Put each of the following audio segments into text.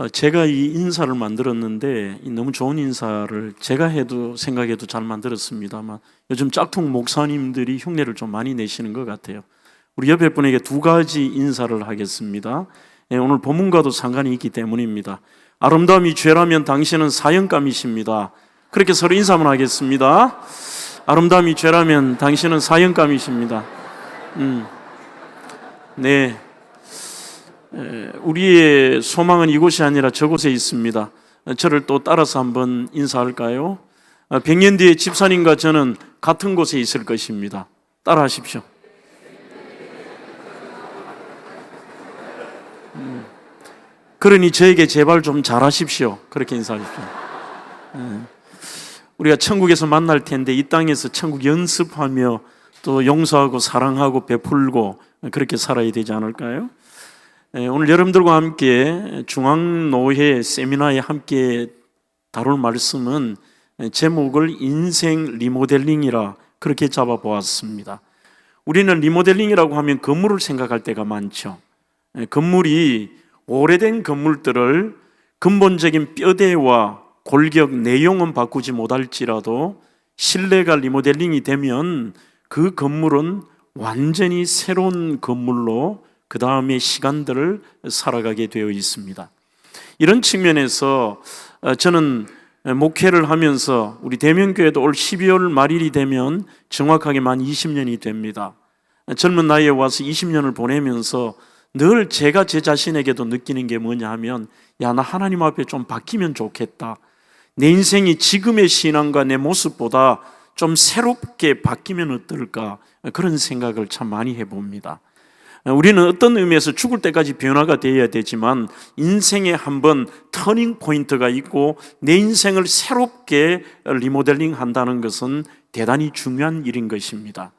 제가 이 인사를 만들었는데 너무 좋은 인사를 제가 해도 생각해도 잘 만들었습니다만 요즘 짝퉁 목사님들이 흉내를 좀 많이 내시는 것 같아요. 우리 옆에 분에게 두 가지 인사를 하겠습니다. 오늘 본문과도 상관이 있기 때문입니다. 아름다움이 죄라면 당신은 사형감이십니다. 그렇게 서로 인사만 하겠습니다. 아름다움이 죄라면 당신은 사형감이십니다. 네. 우리의 소망은 이곳이 아니라 저곳에 있습니다. 저를 또 따라서 한번 인사할까요? 100년 뒤에 집사님과 저는 같은 곳에 있을 것입니다. 따라 하십시오. 그러니 저에게 제발 좀 잘하십시오. 그렇게 인사하십시오. 우리가 천국에서 만날 텐데 이 땅에서 천국 연습하며 또 용서하고 사랑하고 베풀고 그렇게 살아야 되지 않을까요? 오늘 여러분들과 함께 중앙노회 세미나에 함께 다룰 말씀은 제목을 인생 리모델링이라 그렇게 잡아보았습니다. 우리는 리모델링이라고 하면 건물을 생각할 때가 많죠. 건물이 오래된 건물들을 근본적인 뼈대와 골격, 내용은 바꾸지 못할지라도 실내가 리모델링이 되면 그 건물은 완전히 새로운 건물로 그 다음에 시간들을 살아가게 되어 있습니다. 이런 측면에서 저는 목회를 하면서 우리 대명교회도 올 12월 말일이 되면 정확하게 만 20년이 됩니다. 젊은 나이에 와서 20년을 보내면서 늘 제가 제 자신에게도 느끼는 게 뭐냐 하면 야, 나 하나님 앞에 좀 바뀌면 좋겠다. 내 인생이 지금의 신앙과 내 모습보다 좀 새롭게 바뀌면 어떨까, 그런 생각을 참 많이 해봅니다. 우리는 어떤 의미에서 죽을 때까지 변화가 되어야 되지만 인생에 한번 터닝 포인트가 있고 내 인생을 새롭게 리모델링 한다는 것은 대단히 중요한 일인 것입니다.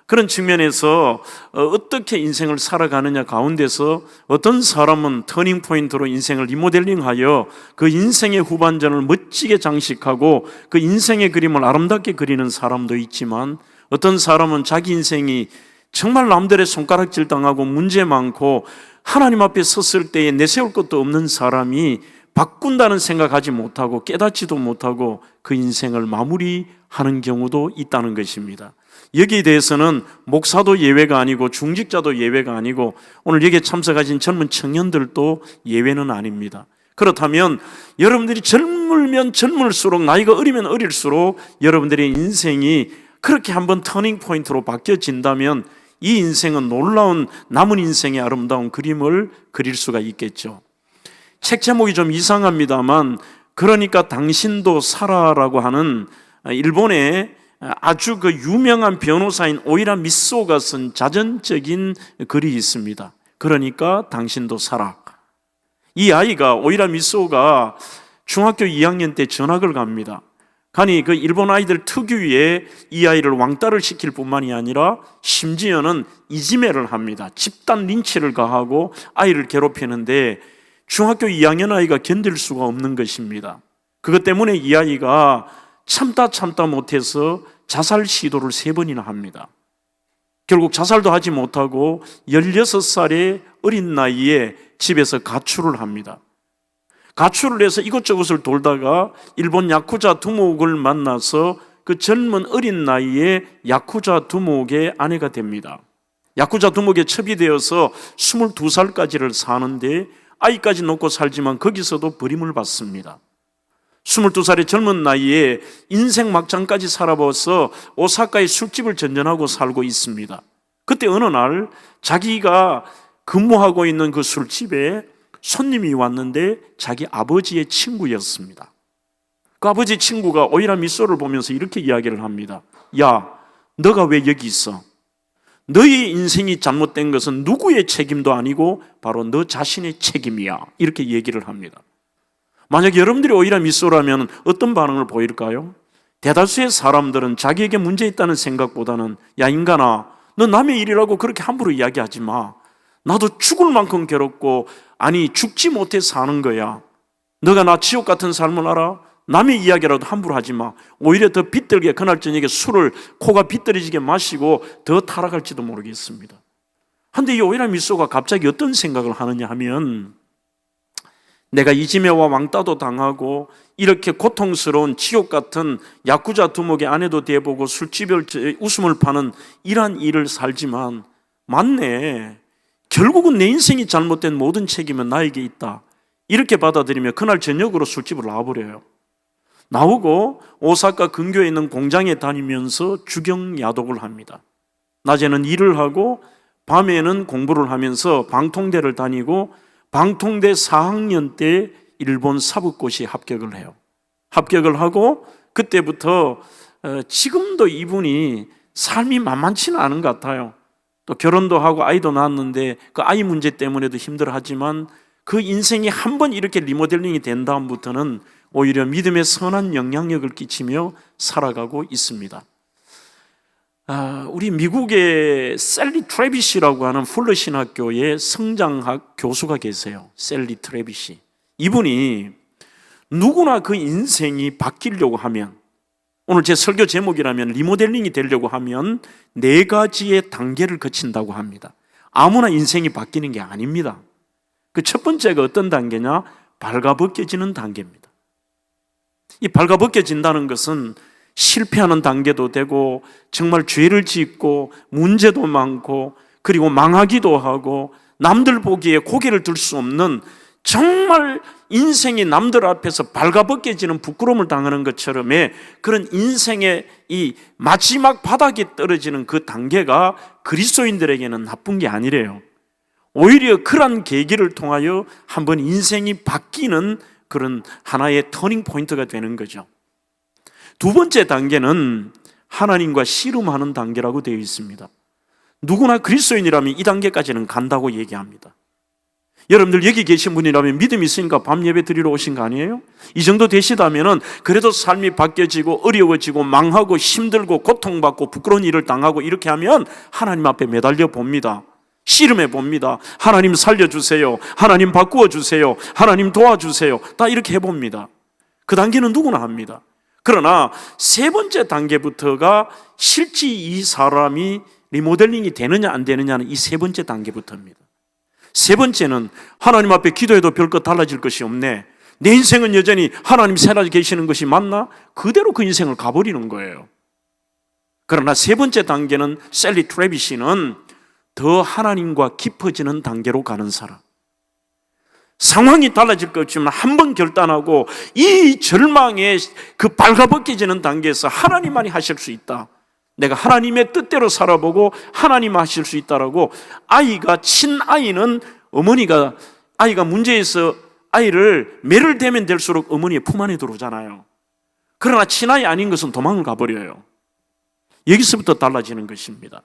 그런 측면에서 어떻게 인생을 살아가느냐 가운데서 어떤 사람은 터닝 포인트로 인생을 리모델링하여 그 인생의 후반전을 멋지게 장식하고 그 인생의 그림을 아름답게 그리는 사람도 있지만 어떤 사람은 자기 인생이 정말 남들의 손가락질 당하고 문제 많고 하나님 앞에 섰을 때에 내세울 것도 없는 사람이 바꾼다는 생각하지 못하고 깨닫지도 못하고 그 인생을 마무리하는 경우도 있다는 것입니다. 여기에 대해서는 목사도 예외가 아니고 중직자도 예외가 아니고 오늘 여기에 참석하신 젊은 청년들도 예외는 아닙니다. 그렇다면 여러분들이 젊으면 젊을수록 나이가 어리면 어릴수록 여러분들의 인생이 그렇게 한번 터닝 포인트로 바뀌어진다면 이 인생은 놀라운 남은 인생의 아름다운 그림을 그릴 수가 있겠죠. 책 제목이 좀 이상합니다만 그러니까 당신도 살아라고 하는 일본의 아주 그 유명한 변호사인 오이라 미소가 쓴 자전적인 글이 있습니다. 그러니까 당신도 살아. 이 아이가 오이라 미소가 중학교 2학년 때 전학을 갑니다. 가니 그 일본 아이들 특유의 이 아이를 왕따를 시킬 뿐만이 아니라 심지어는 이지매를 합니다. 집단 린치를 가하고 아이를 괴롭히는데 중학교 2학년 아이가 견딜 수가 없는 것입니다. 그것 때문에 이 아이가 참다 못해서 자살 시도를 3번이나 합니다. 결국 자살도 하지 못하고 16살의 어린 나이에 집에서 가출을 합니다. 가출을 해서 이곳저곳을 돌다가 일본 야쿠자 두목을 만나서 그 젊은 어린 나이에 야쿠자 두목의 아내가 됩니다. 야쿠자 두목에 첩이 되어서 22살까지를 사는데 아이까지 놓고 살지만 거기서도 버림을 받습니다. 22살의 젊은 나이에 인생 막장까지 살아봐서 오사카의 술집을 전전하고 살고 있습니다. 그때 어느 날 자기가 근무하고 있는 그 술집에 손님이 왔는데 자기 아버지의 친구였습니다. 그 아버지 친구가 오이라 미소를 보면서 이렇게 이야기를 합니다. 야, 너가 왜 여기 있어? 너의 인생이 잘못된 것은 누구의 책임도 아니고 바로 너 자신의 책임이야. 이렇게 얘기를 합니다. 만약 여러분들이 오이라 미소라면 어떤 반응을 보일까요? 대다수의 사람들은 자기에게 문제 있다는 생각보다는 야, 인간아, 너 남의 일이라고 그렇게 함부로 이야기하지 마. 나도 죽을 만큼 괴롭고 아니 죽지 못해 사는 거야. 너가 나 지옥 같은 삶을 알아? 남의 이야기라도 함부로 하지 마. 오히려 더 비뚤게 그날 저녁에 술을 코가 비뚤어지게 마시고 더 타락할지도 모르겠습니다. 그런데 이 오이라 미소가 갑자기 어떤 생각을 하느냐 하면 내가 이지매와 왕따도 당하고 이렇게 고통스러운 지옥 같은 야쿠자 두목의 아내도 돼보고 술집을 웃음을 파는 이러한 일을 살지만 맞네, 결국은 내 인생이 잘못된 모든 책임은 나에게 있다, 이렇게 받아들이며 그날 저녁으로 술집을 나와버려요. 나오고 오사카 근교에 있는 공장에 다니면서 주경야독을 합니다. 낮에는 일을 하고 밤에는 공부를 하면서 방통대를 다니고 방통대 4학년 때 일본 사법고시에 합격을 해요. 합격을 하고 그때부터 지금도 이분이 삶이 만만치는 않은 것 같아요. 또 결혼도 하고 아이도 낳았는데 그 아이 문제 때문에도 힘들어하지만 그 인생이 한번 이렇게 리모델링이 된 다음부터는 오히려 믿음의 선한 영향력을 끼치며 살아가고 있습니다. 우리 미국의 셀리 트래비시라고 하는 풀러 신학교의 성장학 교수가 계세요. 셀리 트래비시. 이분이 누구나 그 인생이 바뀌려고 하면, 오늘 제 설교 제목이라면 리모델링이 되려고 하면 4가지의 단계를 거친다고 합니다. 아무나 인생이 바뀌는 게 아닙니다. 그 첫 번째가 어떤 단계냐? 발가벗겨지는 단계입니다. 이 발가벗겨진다는 것은 실패하는 단계도 되고 정말 죄를 짓고 문제도 많고 그리고 망하기도 하고 남들 보기에 고개를 들 수 없는, 정말 인생이 남들 앞에서 발가벗겨지는 부끄러움을 당하는 것처럼의 그런 인생의 이 마지막 바닥에 떨어지는 그 단계가 그리스도인들에게는 나쁜 게 아니래요. 오히려 그러한 계기를 통하여 한번 인생이 바뀌는 그런 하나의 터닝 포인트가 되는 거죠. 두 번째 단계는 하나님과 씨름하는 단계라고 되어 있습니다. 누구나 그리스도인이라면 이 단계까지는 간다고 얘기합니다. 여러분들 여기 계신 분이라면 믿음이 있으니까 밤 예배 드리러 오신 거 아니에요? 이 정도 되시다면은 그래도 삶이 바뀌어지고 어려워지고 망하고 힘들고 고통받고 부끄러운 일을 당하고 이렇게 하면 하나님 앞에 매달려 봅니다. 씨름해 봅니다. 하나님 살려주세요. 하나님 바꾸어 주세요. 하나님 도와주세요. 다 이렇게 해봅니다. 그 단계는 누구나 합니다. 그러나 세 번째 단계부터가 실제 이 사람이 리모델링이 되느냐 안 되느냐는 이 세 번째 단계부터입니다. 세 번째는 하나님 앞에 기도해도 별것 달라질 것이 없네, 내 인생은 여전히 하나님 살아 계시는 것이 맞나? 그대로 그 인생을 가버리는 거예요. 그러나 세 번째 단계는 셀리 트래비시는 더 하나님과 깊어지는 단계로 가는 사람, 상황이 달라질 것 없지만 한 번 결단하고 이 절망의 그 발가벗겨지는 단계에서 하나님만이 하실 수 있다, 내가 하나님의 뜻대로 살아보고 하나님 하실 수 있다라고, 아이가 친아이는 어머니가 아이가 문제에서 아이를 매를 대면 될수록 어머니의 품 안에 들어오잖아요. 그러나 친아이 아닌 것은 도망을 가버려요. 여기서부터 달라지는 것입니다.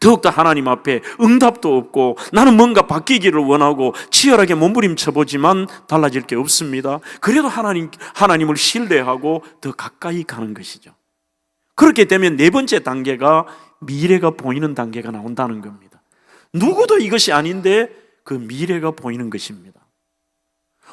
더욱더 하나님 앞에 응답도 없고 나는 뭔가 바뀌기를 원하고 치열하게 몸부림쳐보지만 달라질 게 없습니다. 그래도 하나님을 신뢰하고 더 가까이 가는 것이죠. 그렇게 되면 네 번째 단계가 미래가 보이는 단계가 나온다는 겁니다. 누구도 이것이 아닌데 그 미래가 보이는 것입니다.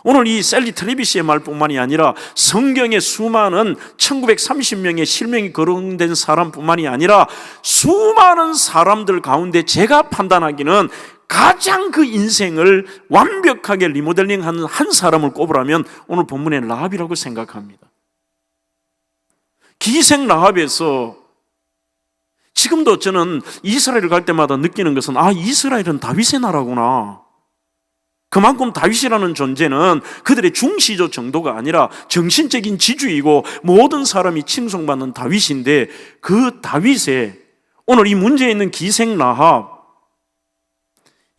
오늘 이 셀리 트래비시의 말뿐만이 아니라 성경의 수많은 1930명의 실명이 거론된 사람뿐만이 아니라 수많은 사람들 가운데 제가 판단하기는 가장 그 인생을 완벽하게 리모델링하는 한 사람을 꼽으라면 오늘 본문의 라합이라고 생각합니다. 기생 라합에서 지금도 저는 이스라엘을 갈 때마다 느끼는 것은 이스라엘은 다윗의 나라구나. 그만큼 다윗이라는 존재는 그들의 중시조 정도가 아니라 정신적인 지주이고 모든 사람이 칭송받는 다윗인데, 그 다윗의 오늘 이 문제에 있는 기생 라합,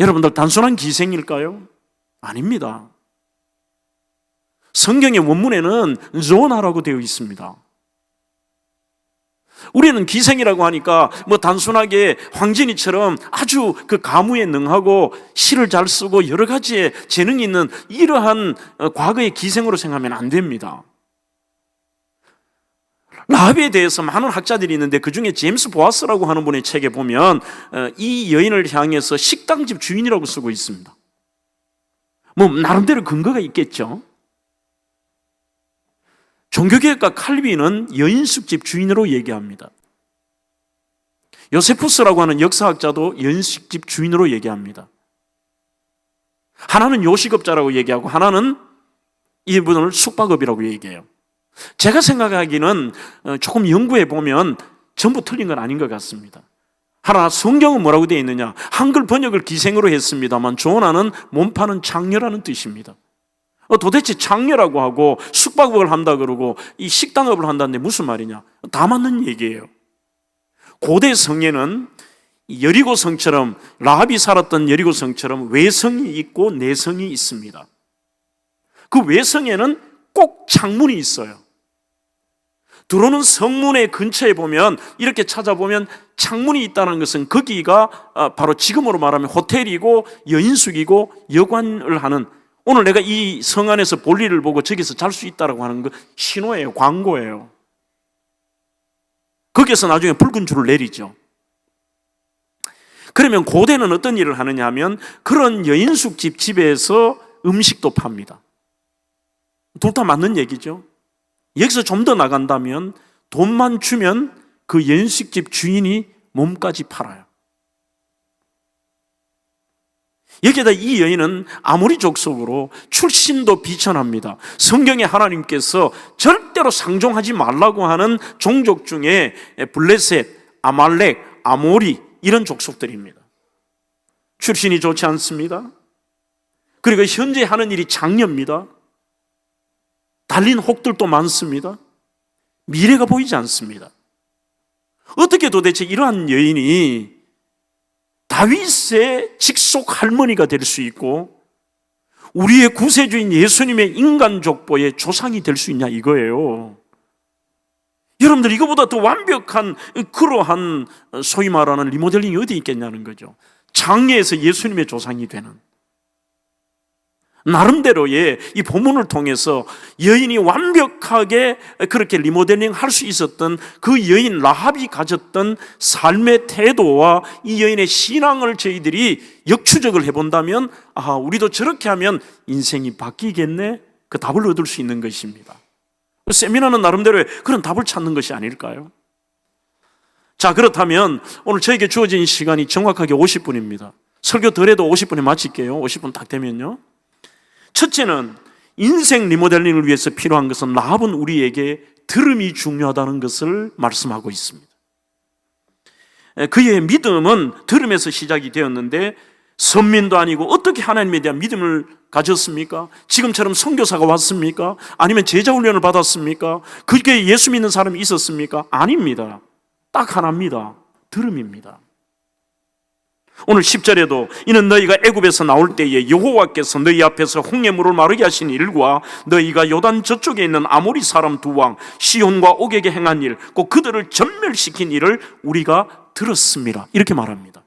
여러분들 단순한 기생일까요? 아닙니다. 성경의 원문에는 조나라고 되어 있습니다. 우리는 기생이라고 하니까 단순하게 황진이처럼 아주 그 가무에 능하고 시를 잘 쓰고 여러 가지의 재능이 있는 이러한 과거의 기생으로 생각하면 안 됩니다. 라합에 대해서 많은 학자들이 있는데 그 중에 제임스 보아스라고 하는 분의 책에 보면 이 여인을 향해서 식당집 주인이라고 쓰고 있습니다. 나름대로 근거가 있겠죠. 종교개혁가 칼빈은 여인숙집 주인으로 얘기합니다. 요세푸스라고 하는 역사학자도 여인숙집 주인으로 얘기합니다. 하나는 요식업자라고 얘기하고 하나는 이분을 숙박업이라고 얘기해요. 제가 생각하기는 조금 연구해 보면 전부 틀린 건 아닌 것 같습니다. 하나, 성경은 뭐라고 되어 있느냐? 한글 번역을 기생으로 했습니다만 조나는 몸 파는 장녀라는 뜻입니다. 도대체 장녀라고 하고 숙박업을 한다 그러고 이 식당업을 한다는데 무슨 말이냐? 다 맞는 얘기예요. 고대 성에는 여리고 성처럼, 라합이 살았던 여리고 성처럼 외성이 있고 내성이 있습니다. 그 외성에는 꼭 창문이 있어요. 들어오는 성문의 근처에 보면, 이렇게 찾아보면 창문이 있다는 것은 거기가 바로 지금으로 말하면 호텔이고 여인숙이고 여관을 하는, 오늘 내가 이 성 안에서 볼일을 보고 저기서 잘 수 있다고 하는 거 신호예요. 광고예요. 거기에서 나중에 붉은 줄을 내리죠. 그러면 고대는 어떤 일을 하느냐 하면 그런 여인숙 집에서 음식도 팝니다. 둘 다 맞는 얘기죠. 여기서 좀 더 나간다면 돈만 주면 그 여인숙집 주인이 몸까지 팔아요. 여기에다 이 여인은 아모리 족속으로 출신도 비천합니다. 성경에 하나님께서 절대로 상종하지 말라고 하는 종족 중에 블레셋, 아말렉, 아모리 이런 족속들입니다. 출신이 좋지 않습니다. 그리고 현재 하는 일이 장녀입니다. 달린 혹들도 많습니다. 미래가 보이지 않습니다. 어떻게 도대체 이러한 여인이 다윗의 직속 할머니가 될 수 있고 우리의 구세주인 예수님의 인간 족보의 조상이 될 수 있냐 이거예요. 여러분들, 이거보다 더 완벽한 그러한 소위 말하는 리모델링이 어디 있겠냐는 거죠. 장례에서 예수님의 조상이 되는, 나름대로의 이 본문을 통해서 여인이 완벽하게 그렇게 리모델링 할 수 있었던 그 여인 라합이 가졌던 삶의 태도와 이 여인의 신앙을 저희들이 역추적을 해본다면, 아, 우리도 저렇게 하면 인생이 바뀌겠네, 그 답을 얻을 수 있는 것입니다. 세미나는 나름대로의 그런 답을 찾는 것이 아닐까요? 자, 그렇다면 오늘 저에게 주어진 시간이 정확하게 50분입니다. 설교 덜해도 50분에 마칠게요. 50분 딱 되면요. 첫째는 인생 리모델링을 위해서 필요한 것은 라합은 우리에게 들음이 중요하다는 것을 말씀하고 있습니다. 그의 믿음은 들음에서 시작이 되었는데 선민도 아니고 어떻게 하나님에 대한 믿음을 가졌습니까? 지금처럼 선교사가 왔습니까? 아니면 제자 훈련을 받았습니까? 그게 예수 믿는 사람이 있었습니까? 아닙니다. 딱 하나입니다. 들음입니다. 오늘 10절에도 이는 너희가 애굽에서 나올 때에 여호와께서 너희 앞에서 홍해물을 마르게 하신 일과 너희가 요단 저쪽에 있는 아모리 사람 두 왕 시온과 옥에게 행한 일, 곧 그들을 전멸시킨 일을 우리가 들었습니다. 이렇게 말합니다.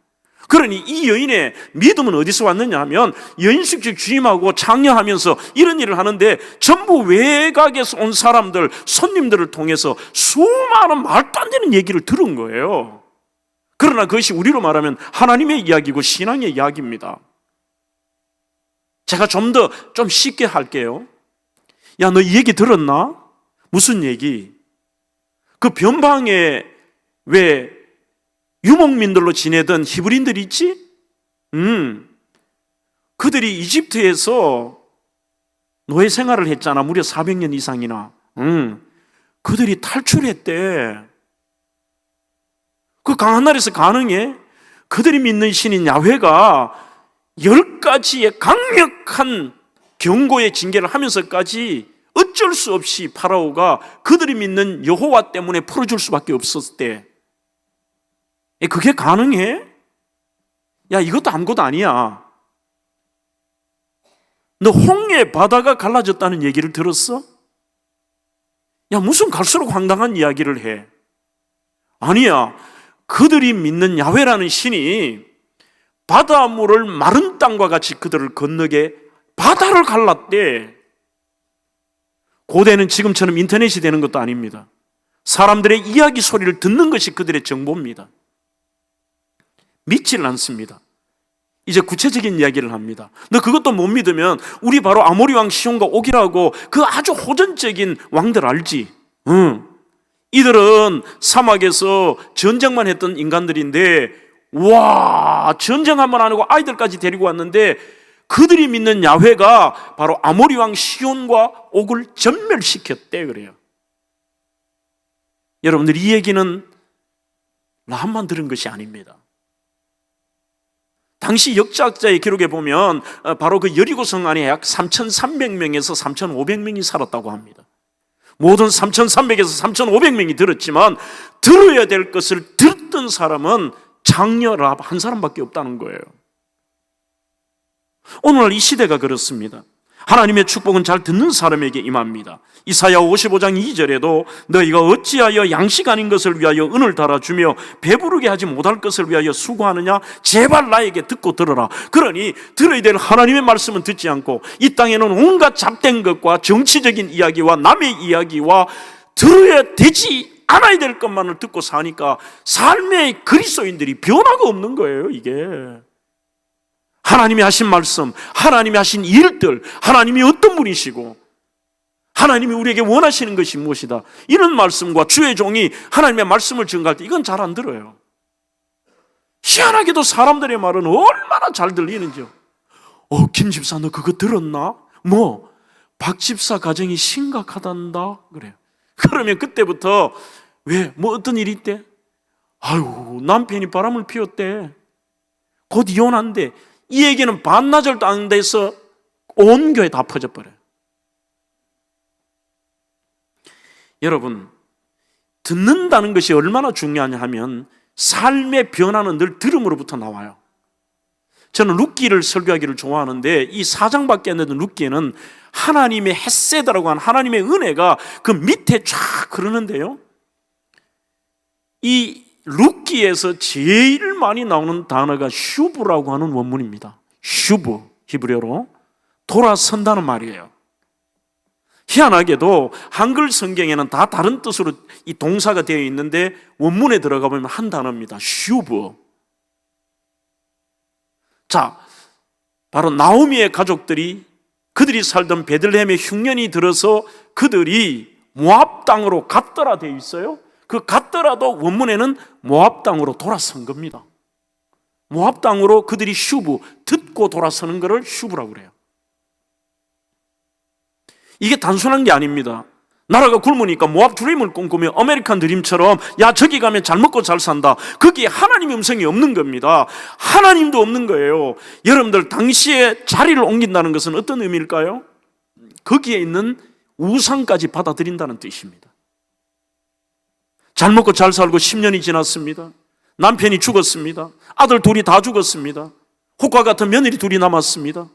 그러니 이 여인의 믿음은 어디서 왔느냐 하면 여인숙집 주임하고 장려하면서 이런 일을 하는데 전부 외곽에서 온 사람들, 손님들을 통해서 수많은 말도 안 되는 얘기를 들은 거예요. 그러나 그것이 우리로 말하면 하나님의 이야기고 신앙의 이야기입니다. 제가 좀 쉽게 할게요. 야, 너 이 얘기 들었나? 무슨 얘기? 그 변방에 왜 유목민들로 지내던 히브리인들이 있지? 그들이 이집트에서 노예 생활을 했잖아. 무려 400년 이상이나. 그들이 탈출했대. 그 강한 나라에서 가능해? 그들이 믿는 신인 야훼가 10가지의 강력한 경고의 징계를 하면서까지 어쩔 수 없이 파라오가 그들이 믿는 여호와 때문에 풀어줄 수밖에 없었을 때, 그게 가능해? 야, 이것도 아무것도 아니야. 너 홍해 바다가 갈라졌다는 얘기를 들었어? 야, 무슨 갈수록 황당한 이야기를 해. 아니야. 그들이 믿는 야훼라는 신이 바닷물을 마른 땅과 같이 그들을 건너게 바다를 갈랐대. 고대는 지금처럼 인터넷이 되는 것도 아닙니다. 사람들의 이야기 소리를 듣는 것이 그들의 정보입니다. 믿지를 않습니다. 이제 구체적인 이야기를 합니다. 너 그것도 못 믿으면 우리 바로 아모리 왕 시온과 옥이라고 그 아주 호전적인 왕들 알지? 이들은 사막에서 전쟁만 했던 인간들인데, 와, 전쟁 한번 안 하고 아이들까지 데리고 왔는데 그들이 믿는 야훼가 바로 아모리 왕 시온과 옥을 전멸시켰대 그래요. 여러분들, 이 얘기는 라합만 들은 것이 아닙니다. 당시 역사학자의 기록에 보면 바로 그 여리고성 안에 약 3,300명에서 3,500명이 살았다고 합니다. 모든 3,300에서 3,500명이 들었지만 들어야 될 것을 듣던 사람은 장녀 라합 한 사람밖에 없다는 거예요. 오늘날 이 시대가 그렇습니다. 하나님의 축복은 잘 듣는 사람에게 임합니다. 이사야 55장 2절에도 너희가 어찌하여 양식 아닌 것을 위하여 은을 달아주며 배부르게 하지 못할 것을 위하여 수고하느냐? 제발 나에게 듣고 들어라. 그러니 들어야 될 하나님의 말씀은 듣지 않고 이 땅에는 온갖 잡된 것과 정치적인 이야기와 남의 이야기와 들어야 되지 않아야 될 것만을 듣고 사니까 삶의 그리스도인들이 변화가 없는 거예요. 이게 하나님이 하신 말씀, 하나님이 하신 일들, 하나님이 어떤 분이시고 하나님이 우리에게 원하시는 것이 무엇이다, 이런 말씀과 주의 종이 하나님의 말씀을 증거할 때 이건 잘 안 들어요. 희한하게도 사람들의 말은 얼마나 잘 들리는지요. 김 집사 너 그거 들었나? 박 집사 가정이 심각하단다 그래요. 그러면 그때부터 왜? 어떤 일이 있대? 남편이 바람을 피웠대. 곧 이혼한대. 이 얘기는 반나절도 안 돼서 온 교회 다 퍼져버려요. 여러분, 듣는다는 것이 얼마나 중요하냐 하면 삶의 변화는 늘 들음으로부터 나와요. 저는 룻기를 설교하기를 좋아하는데 이 4장밖에 안 되는 룻기에는 하나님의 헤세드라고 하는 하나님의 은혜가 그 밑에 쫙 흐르는데요, 이 룻기에서 제일 많이 나오는 단어가 슈브라고 하는 원문입니다. 슈브, 히브리어로 돌아선다는 말이에요. 희한하게도 한글 성경에는 다 다른 뜻으로 이 동사가 되어 있는데 원문에 들어가 보면 한 단어입니다. 슈브. 자, 바로 나오미의 가족들이 그들이 살던 베들레헴의 흉년이 들어서 그들이 모압 땅으로 갔더라 되어 있어요. 그 갔더라도 원문에는 모압 땅으로 돌아선 겁니다. 모압 땅으로 그들이 슈브, 듣고 돌아서는 것을 슈브라고 그래요. 이게 단순한 게 아닙니다. 나라가 굶으니까 모압 드림을 꿈꾸며 아메리칸 드림처럼 야 저기 가면 잘 먹고 잘 산다, 거기에 하나님의 음성이 없는 겁니다. 하나님도 없는 거예요. 여러분들, 당시에 자리를 옮긴다는 것은 어떤 의미일까요? 거기에 있는 우상까지 받아들인다는 뜻입니다. 잘 먹고 잘 살고 10년이 지났습니다. 남편이 죽었습니다. 아들 둘이 다 죽었습니다. 혹과 같은 며느리 둘이 남았습니다.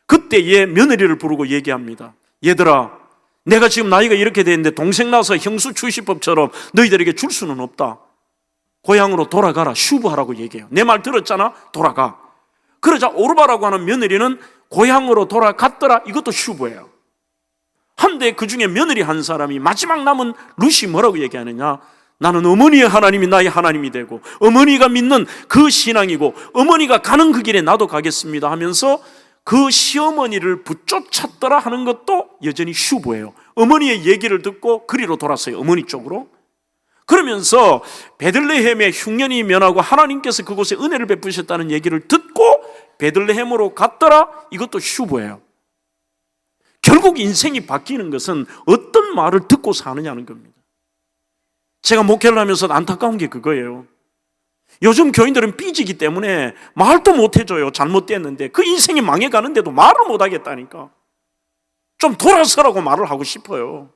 그때에 며느리를 부르고 얘기합니다. 얘들아, 내가 지금 나이가 이렇게 됐는데 동생 나서 형수 출시법처럼 너희들에게 줄 수는 없다. 고향으로 돌아가라. 슈브하라고 얘기해요. 내 말 들었잖아? 돌아가. 그러자 오르바라고 하는 며느리는 고향으로 돌아갔더라. 이것도 슈브예요. 한데 그 중에 며느리 한 사람이 마지막 남은 룻이 뭐라고 얘기하느냐? 나는 어머니의 하나님이 나의 하나님이 되고 어머니가 믿는 그 신앙이고 어머니가 가는 그 길에 나도 가겠습니다 하면서 그 시어머니를 붙쫓았더라 하는 것도 여전히 슈브예요. 어머니의 얘기를 듣고 그리로 돌았어요. 어머니 쪽으로. 그러면서 베들레헴의 흉년이 면하고 하나님께서 그곳에 은혜를 베푸셨다는 얘기를 듣고 베들레헴으로 갔더라. 이것도 슈브예요. 결국 인생이 바뀌는 것은 어떤 말을 듣고 사느냐는 겁니다. 제가 목회를 하면서 안타까운 게 그거예요. 요즘 교인들은 삐지기 때문에 말도 못해줘요. 잘못됐는데 그 인생이 망해가는데도 말을 못하겠다니까. 좀 돌아서라고 말을 하고 싶어요.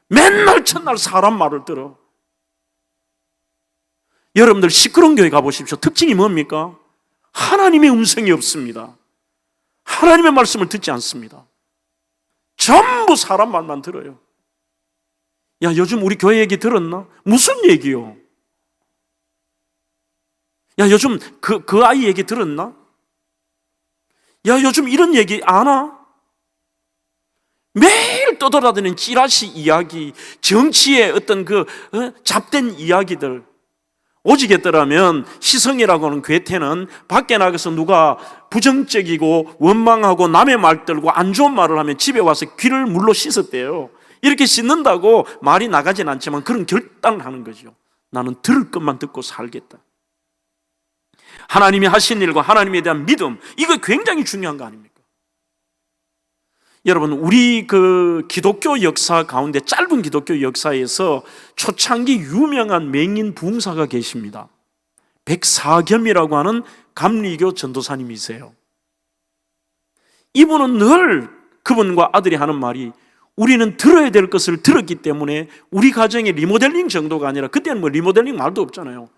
맨날 첫날 사람 말을 들어. 여러분들 시끄러운 교회 가보십시오. 특징이 뭡니까? 하나님의 음성이 없습니다. 하나님의 말씀을 듣지 않습니다. 전부 사람 말만 들어요. 야, 요즘 우리 교회 얘기 들었나? 무슨 얘기요? 야, 요즘 그 아이 얘기 들었나? 야, 요즘 이런 얘기 아나? 매일 떠돌아다니는 찌라시 이야기, 정치의 어떤 잡된 이야기들. 오직했더라면 시성이라고 하는 괴테는 밖에 나가서 누가 부정적이고 원망하고 남의 말 들고 안 좋은 말을 하면 집에 와서 귀를 물로 씻었대요. 이렇게 씻는다고 말이 나가진 않지만 그런 결단을 하는 거죠. 나는 들을 것만 듣고 살겠다. 하나님이 하신 일과 하나님에 대한 믿음, 이거 굉장히 중요한 거 아닙니까? 여러분, 우리 그 기독교 역사 가운데, 짧은 기독교 역사에서 초창기 유명한 맹인 부흥사가 계십니다. 백사겸이라고 하는 감리교 전도사님이세요. 이분은 늘 그분과 아들이 하는 말이, 우리는 들어야 될 것을 들었기 때문에 우리 가정의 리모델링 정도가 아니라, 그때는 뭐 리모델링 말도 없잖아요.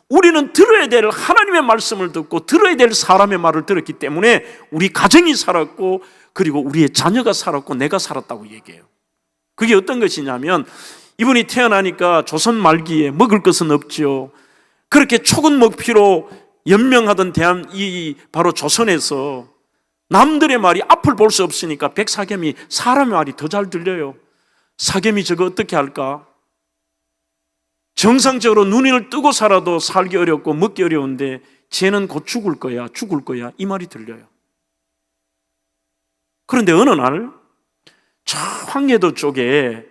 우리는 들어야 될 하나님의 말씀을 듣고 들어야 될 사람의 말을 들었기 때문에 우리 가정이 살았고, 그리고 우리의 자녀가 살았고, 내가 살았다고 얘기해요. 그게 어떤 것이냐면, 이분이 태어나니까 조선 말기에 먹을 것은 없죠. 그렇게 초근 먹피로 연명하던 바로 조선에서 남들의 말이 앞을 볼 수 없으니까 백사겸이 사람의 말이 더 잘 들려요. 사겸이 저거 어떻게 할까? 정상적으로 눈을 뜨고 살아도 살기 어렵고 먹기 어려운데 쟤는 곧 죽을 거야, 이 말이 들려요. 그런데 어느 날 저 황해도 쪽에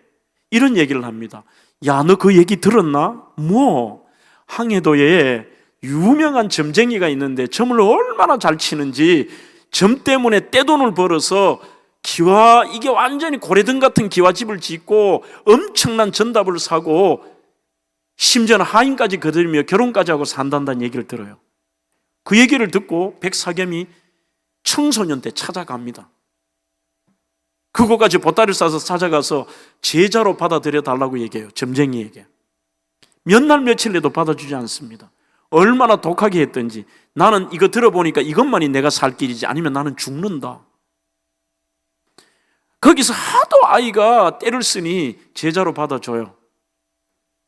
이런 얘기를 합니다. 야, 너 그 얘기 들었나? 뭐 황해도에 유명한 점쟁이가 있는데 점을 얼마나 잘 치는지, 점 때문에 떼돈을 벌어서 이게 완전히 고래등 같은 기와집을 짓고 엄청난 전답을 사고 심지어는 하인까지 거들며 결혼까지 하고 산다는 얘기를 들어요. 그 얘기를 듣고 백사겸이 청소년 때 찾아갑니다. 그거까지 보따리를 싸서 찾아가서 제자로 받아들여 달라고 얘기해요. 점쟁이에게. 몇 날 며칠 내도 받아주지 않습니다. 얼마나 독하게 했던지, 나는 이거 들어보니까 이것만이 내가 살 길이지 아니면 나는 죽는다. 거기서 하도 아이가 때를 쓰니 제자로 받아줘요.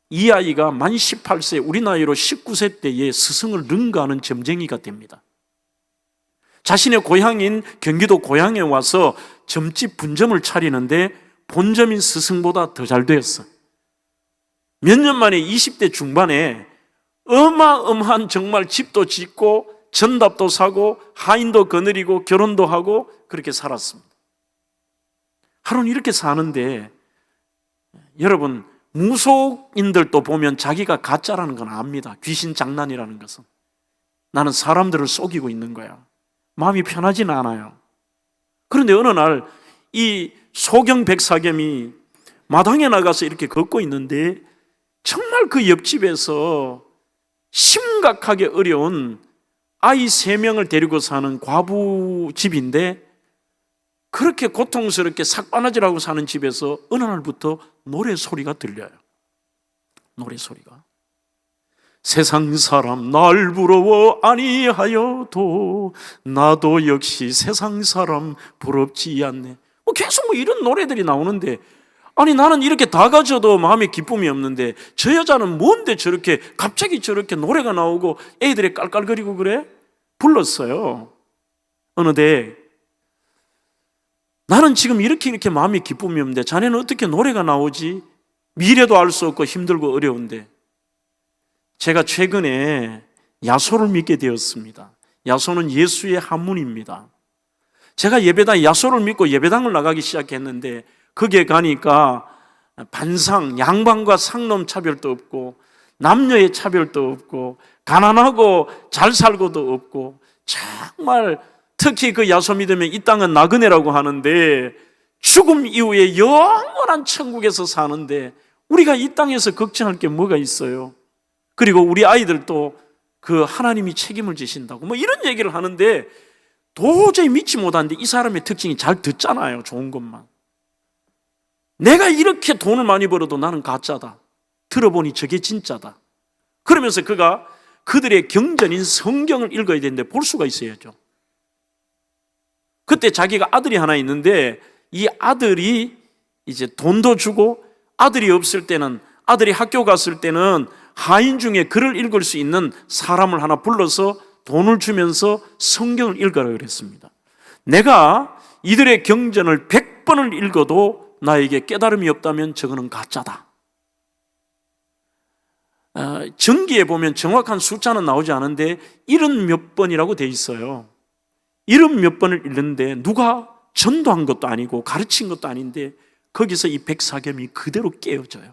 이 아이가 만 18세, 우리 나이로 19세 때에 스승을 능가하는 점쟁이가 됩니다. 자신의 고향인 경기도 고향에 와서 점집 분점을 차리는데 본점인 스승보다 더 잘 되었어. 몇 년 만에 20대 중반에 어마어마한 정말 집도 짓고 전답도 사고 하인도 거느리고 결혼도 하고 그렇게 살았습니다. 하루는 이렇게 사는데, 여러분, 무속인들도 보면 자기가 가짜라는 건 압니다. 귀신 장난이라는 것은. 나는 사람들을 속이고 있는 거야. 마음이 편하지는 않아요. 그런데 어느 날 이 소경 백사겸이 마당에 나가서 이렇게 걷고 있는데, 정말 그 옆집에서 심각하게 어려운 아이 3명을 데리고 사는 과부 집인데, 그렇게 고통스럽게 삭바나질하고 사는 집에서 어느 날부터 노래 소리가 들려요. 노래 소리가. 세상 사람 날 부러워 아니하여도 나도 역시 세상 사람 부럽지 않네. 계속 이런 노래들이 나오는데, 아니 나는 이렇게 다 가져도 마음에 기쁨이 없는데 저 여자는 뭔데 저렇게 갑자기 저렇게 노래가 나오고 애들이 깔깔거리고 그래? 불렀어요. 어느데 나는 지금 이렇게 마음에 기쁨이 없는데 자네는 어떻게 노래가 나오지? 미래도 알 수 없고 힘들고 어려운데. 제가 최근에 야소를 믿게 되었습니다. 야소는 예수의 한문입니다. 제가 예배당 야소를 믿고 예배당을 나가기 시작했는데, 거기에 가니까 반상, 양반과 상놈 차별도 없고 남녀의 차별도 없고 가난하고 잘 살고도 없고, 정말 특히 그 야소 믿으면 이 땅은 나그네라고 하는데 죽음 이후에 영원한 천국에서 사는데 우리가 이 땅에서 걱정할 게 뭐가 있어요? 그리고 우리 아이들도 그 하나님이 책임을 지신다고 뭐 이런 얘기를 하는데 도저히 믿지 못하는데, 이 사람의 특징이 잘 듣잖아요. 좋은 것만. 내가 이렇게 돈을 많이 벌어도 나는 가짜다. 들어보니 저게 진짜다. 그러면서 그가 그들의 경전인 성경을 읽어야 되는데 볼 수가 있어야죠. 그때 자기가 아들이 하나 있는데, 이 아들이 이제 돈도 주고, 아들이 없을 때는, 아들이 학교 갔을 때는 하인 중에 글을 읽을 수 있는 사람을 하나 불러서 돈을 주면서 성경을 읽으라 그랬습니다. 내가 이들의 경전을 100번을 읽어도 나에게 깨달음이 없다면 저거는 가짜다. 전기에 보면 정확한 숫자는 나오지 않은데 70몇 번이라고 돼 있어요. 70몇 번을 읽는데 누가 전도한 것도 아니고 가르친 것도 아닌데 거기서 이 백사겸이 그대로 깨어져요.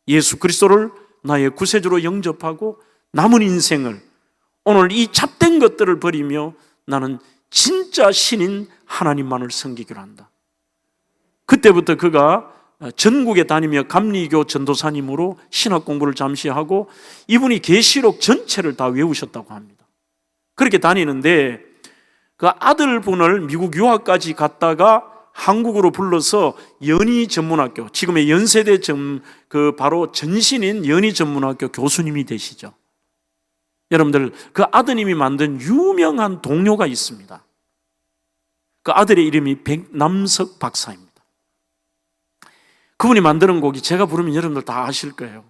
예수 그리스도를 나의 구세주로 영접하고 남은 인생을 오늘 이 잡된 것들을 버리며 나는 진짜 신인 하나님만을 섬기기로 한다. 그때부터 그가 전국에 다니며 감리교 전도사님으로 신학 공부를 잠시 하고 이분이 계시록 전체를 다 외우셨다고 합니다. 그렇게 다니는데 그 아들분을 미국 유학까지 갔다가 한국으로 불러서 연희전문학교, 지금의 연세대 바로 전신인 연희전문학교 교수님이 되시죠. 여러분들, 그 아드님이 만든 유명한 동요가 있습니다. 그 아들의 이름이 백남석 박사입니다. 그분이 만드는 곡이 제가 부르면 여러분들 다 아실 거예요.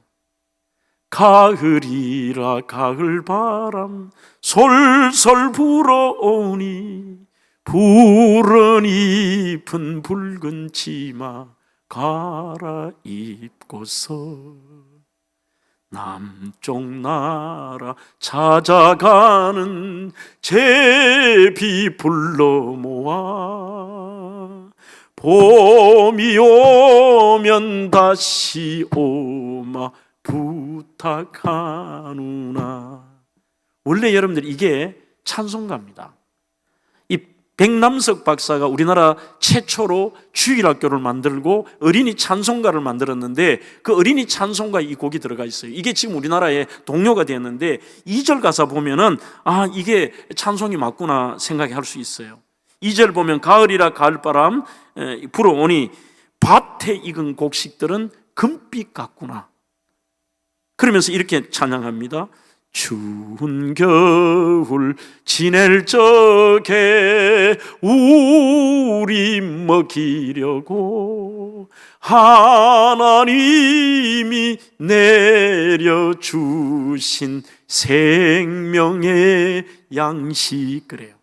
가을이라 가을바람 솔솔 불어오니 푸른 잎은 붉은 치마 갈아입고서 남쪽 나라 찾아가는 제비 불러 모아 봄이 오면 다시 오마 부탁하누나. 원래 여러분들 이게 찬송가입니다. 이 백남석 박사가 우리나라 최초로 주일학교를 만들고 어린이 찬송가를 만들었는데 그 어린이 찬송가에 이 곡이 들어가 있어요. 이게 지금 우리나라의 동요가 되었는데 2절 가사 보면은 이게 찬송이 맞구나 생각할 수 있어요. 2절 보면 가을이라 가을바람 불어오니 밭에 익은 곡식들은 금빛 같구나. 그러면서 이렇게 찬양합니다. 추운 겨울 지낼 적에 우리 먹이려고 하나님이 내려주신 생명의 양식. 그래요.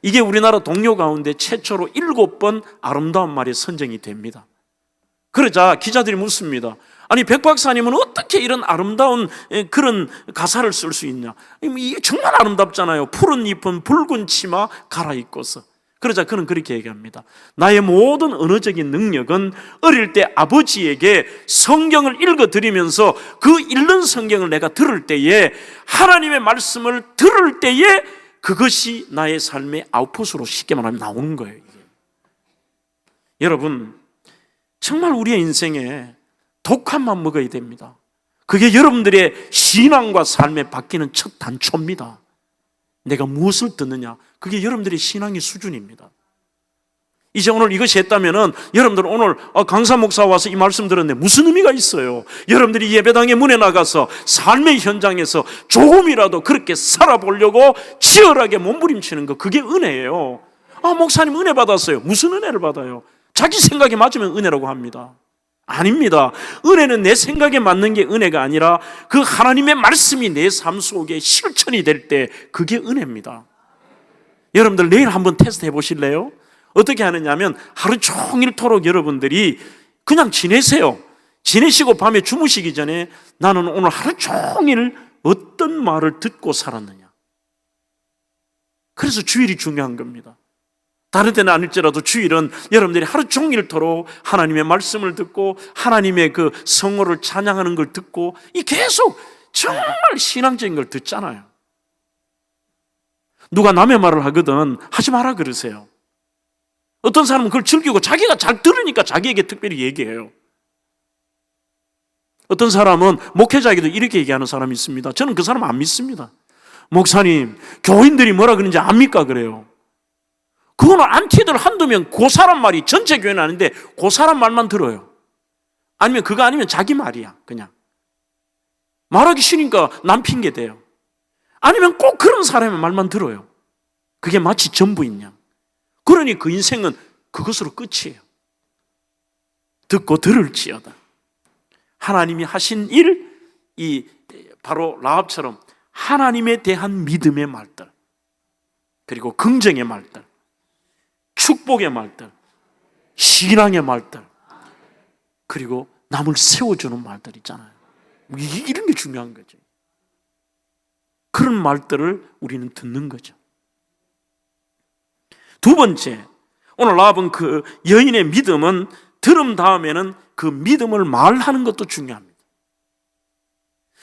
이게 우리나라 동요 가운데 최초로 7번 아름다운 말이 선정이 됩니다. 그러자 기자들이 묻습니다. 아니, 백 박사님은 어떻게 이런 아름다운 그런 가사를 쓸 수 있냐? 이게 정말 아름답잖아요. 푸른 잎은 붉은 치마 갈아입고서. 그러자 그는 그렇게 얘기합니다. 나의 모든 언어적인 능력은 어릴 때 아버지에게 성경을 읽어드리면서 그 읽는 성경을 내가 들을 때에, 하나님의 말씀을 들을 때에 그것이 나의 삶의 아웃풋으로 쉽게 말하면 나오는 거예요. 이게. 여러분, 정말 우리의 인생에 독한만 먹어야 됩니다. 그게 여러분들의 신앙과 삶에 바뀌는 첫 단초입니다. 내가 무엇을 듣느냐, 그게 여러분들의 신앙의 수준입니다. 이제 오늘 이것이 했다면은 여러분들 오늘 강사 목사 와서 이 말씀 들었는데 무슨 의미가 있어요? 여러분들이 예배당의 문에 나가서 삶의 현장에서 조금이라도 그렇게 살아보려고 치열하게 몸부림치는 거, 그게 은혜예요. 목사님 은혜 받았어요. 무슨 은혜를 받아요? 자기 생각에 맞으면 은혜라고 합니다. 아닙니다. 은혜는 내 생각에 맞는 게 은혜가 아니라 그 하나님의 말씀이 내 삶 속에 실천이 될 때, 그게 은혜입니다. 여러분들 내일 한번 테스트 해보실래요? 어떻게 하느냐면 하루 종일토록 여러분들이 그냥 지내세요. 지내시고 밤에 주무시기 전에 나는 오늘 하루 종일 어떤 말을 듣고 살았느냐. 그래서 주일이 중요한 겁니다. 다른 때는 아닐지라도 주일은 여러분들이 하루 종일토록 하나님의 말씀을 듣고 하나님의 그 성호를 찬양하는 걸 듣고, 이 계속 정말 신앙적인 걸 듣잖아요. 누가 남의 말을 하거든 하지 마라 그러세요. 어떤 사람은 그걸 즐기고 자기가 잘 들으니까 자기에게 특별히 얘기해요. 어떤 사람은 목회자에게도 이렇게 얘기하는 사람이 있습니다. 저는 그 사람 안 믿습니다. 목사님, 교인들이 뭐라 그러는지 압니까? 그래요. 그거는 안티들 한두 명, 그 사람 말이 전체 교회는 아닌데 그 사람 말만 들어요. 아니면 그거 아니면 자기 말이야. 그냥 말하기 싫으니까 남 핑계 대요. 아니면 꼭 그런 사람의 말만 들어요. 그게 마치 전부인 양. 그러니 그 인생은 그것으로 끝이에요. 듣고 들을지어다. 하나님이 하신 일, 이 바로 라합처럼 하나님에 대한 믿음의 말들, 그리고 긍정의 말들, 축복의 말들, 신앙의 말들, 그리고 남을 세워주는 말들 있잖아요. 이런 게 중요한 거죠. 그런 말들을 우리는 듣는 거죠. 두 번째, 오늘 라합은 그 여인의 믿음은 들음 다음에는 그 믿음을 말하는 것도 중요합니다.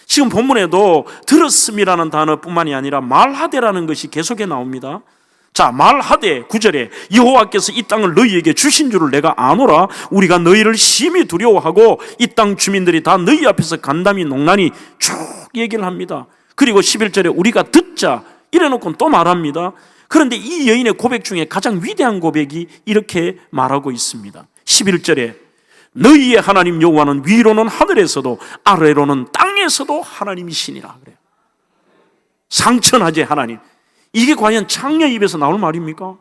지금 본문에도 들었음이라는 단어뿐만이 아니라 말하되라는 것이 계속해 나옵니다. 자, 말하되 9절에 여호와께서 이 땅을 너희에게 주신 줄을 내가 아노라. 우리가 너희를 심히 두려워하고 이 땅 주민들이 다 너희 앞에서 간담이 농난이 쭉 얘기를 합니다. 그리고 11절에 우리가 듣자 이래놓고 또 말합니다. 그런데 이 여인의 고백 중에 가장 위대한 고백이 이렇게 말하고 있습니다. 11절에 너희의 하나님 여호와는 위로는 하늘에서도 아래로는 땅에서도 하나님이시니라 그래요. 상천하제 하나님. 이게 과연 창녀 입에서 나올 말입니까?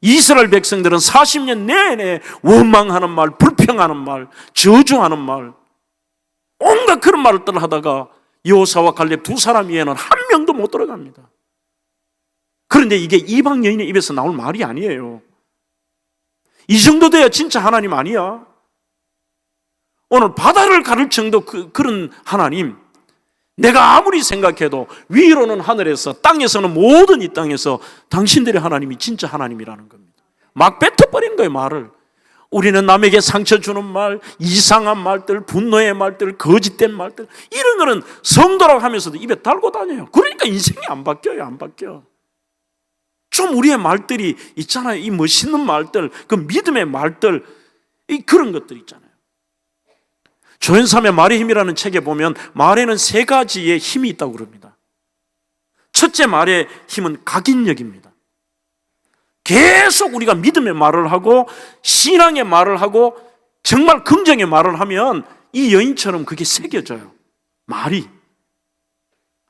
이스라엘 백성들은 40년 내내 원망하는 말, 불평하는 말, 저주하는 말, 온갖 그런 말을 하다가 여호사와 갈렙 두 사람 외에는 한 명도 못 들어갑니다. 그런데 이게 이방 여인의 입에서 나올 말이 아니에요. 이 정도 돼야 진짜 하나님 아니야? 오늘 바다를 가를 정도 그런 하나님, 내가 아무리 생각해도 위로는 하늘에서 땅에서는 모든 이 땅에서 당신들의 하나님이 진짜 하나님이라는 겁니다. 막 뱉어버린 거예요, 말을. 우리는 남에게 상처 주는 말, 이상한 말들, 분노의 말들, 거짓된 말들, 이런 거는 성도라고 하면서도 입에 달고 다녀요. 그러니까 인생이 안 바뀌어요. 안 바뀌어. 좀 우리의 말들이 있잖아요. 이 멋있는 말들, 그 믿음의 말들, 그런 것들 있잖아요. 조현삼의 말의 힘이라는 책에 보면 말에는 세 가지의 힘이 있다고 그럽니다. 첫째 말의 힘은 각인력입니다. 계속 우리가 믿음의 말을 하고 신앙의 말을 하고 정말 긍정의 말을 하면 이 여인처럼 그게 새겨져요. 말이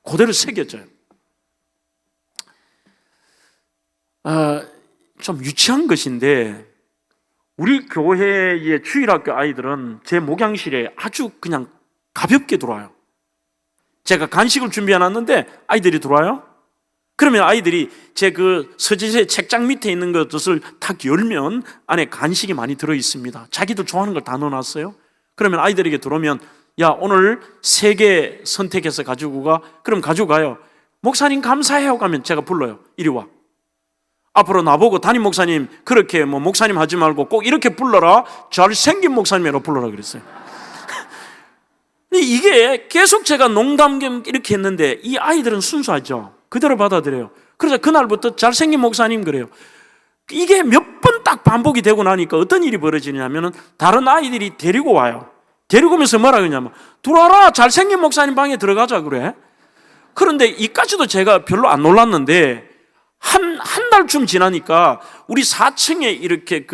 그대로 새겨져요. 좀 유치한 것인데 우리 교회의 주일학교 아이들은 제 목양실에 아주 그냥 가볍게 들어와요. 제가 간식을 준비해놨는데 아이들이 들어와요. 그러면 아이들이 제 그 서재실 책장 밑에 있는 것을 탁 열면 안에 간식이 많이 들어있습니다. 자기들 좋아하는 걸 다 넣어놨어요. 그러면 아이들에게 들어오면 야, 오늘 3개 선택해서 가지고 가. 그럼 가지고 가요. 목사님 감사해요. 가면 제가 불러요. 이리 와. 앞으로 나보고 담임 목사님 그렇게 목사님 하지 말고 꼭 이렇게 불러라. 잘생긴 목사님이라고 불러라 그랬어요. 이게 계속 제가 농담 겸 이렇게 했는데 이 아이들은 순수하죠. 그대로 받아들여요. 그래서 그날부터 잘생긴 목사님 그래요. 이게 몇 번 딱 반복이 되고 나니까 어떤 일이 벌어지냐면은 다른 아이들이 데리고 와요. 데리고 오면서 뭐라 그러냐면 들어와라, 잘생긴 목사님 방에 들어가자 그래. 그런데 이까지도 제가 별로 안 놀랐는데 한 달쯤 지나니까 우리 4층에 이렇게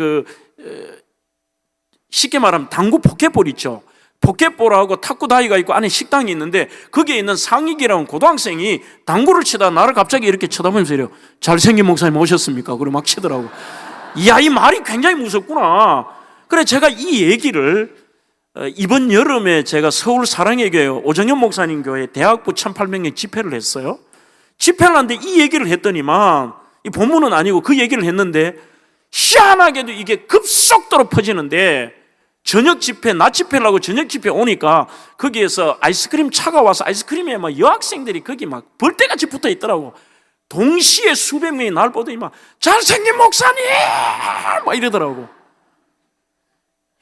쉽게 말하면 당구 포켓볼 있죠. 포켓볼하고 탁구다이가 있고 안에 식당이 있는데 거기에 있는 상익이라는 고등학생이 당구를 치다 나를 갑자기 이렇게 쳐다보면서 이래요. 잘생긴 목사님 오셨습니까? 그러고 막 치더라고. 이야, 이 말이 굉장히 무섭구나. 그래 제가 이 얘기를 이번 여름에 제가 서울 사랑의 교회 오정현 목사님 교회 대학부 1800명 집회를 했어요. 집회를 하는데 이 얘기를 했더니만 이 본문은 아니고 그 얘기를 했는데 희한하게도 이게 급속도로 퍼지는데 저녁 집회, 낮 집회를 하고 저녁 집회 오니까 거기에서 아이스크림 차가 와서 아이스크림에 막 여학생들이 거기 막 벌떼같이 붙어 있더라고. 동시에 수백 명이 날 보더니 막 잘생긴 목사님! 막 이러더라고.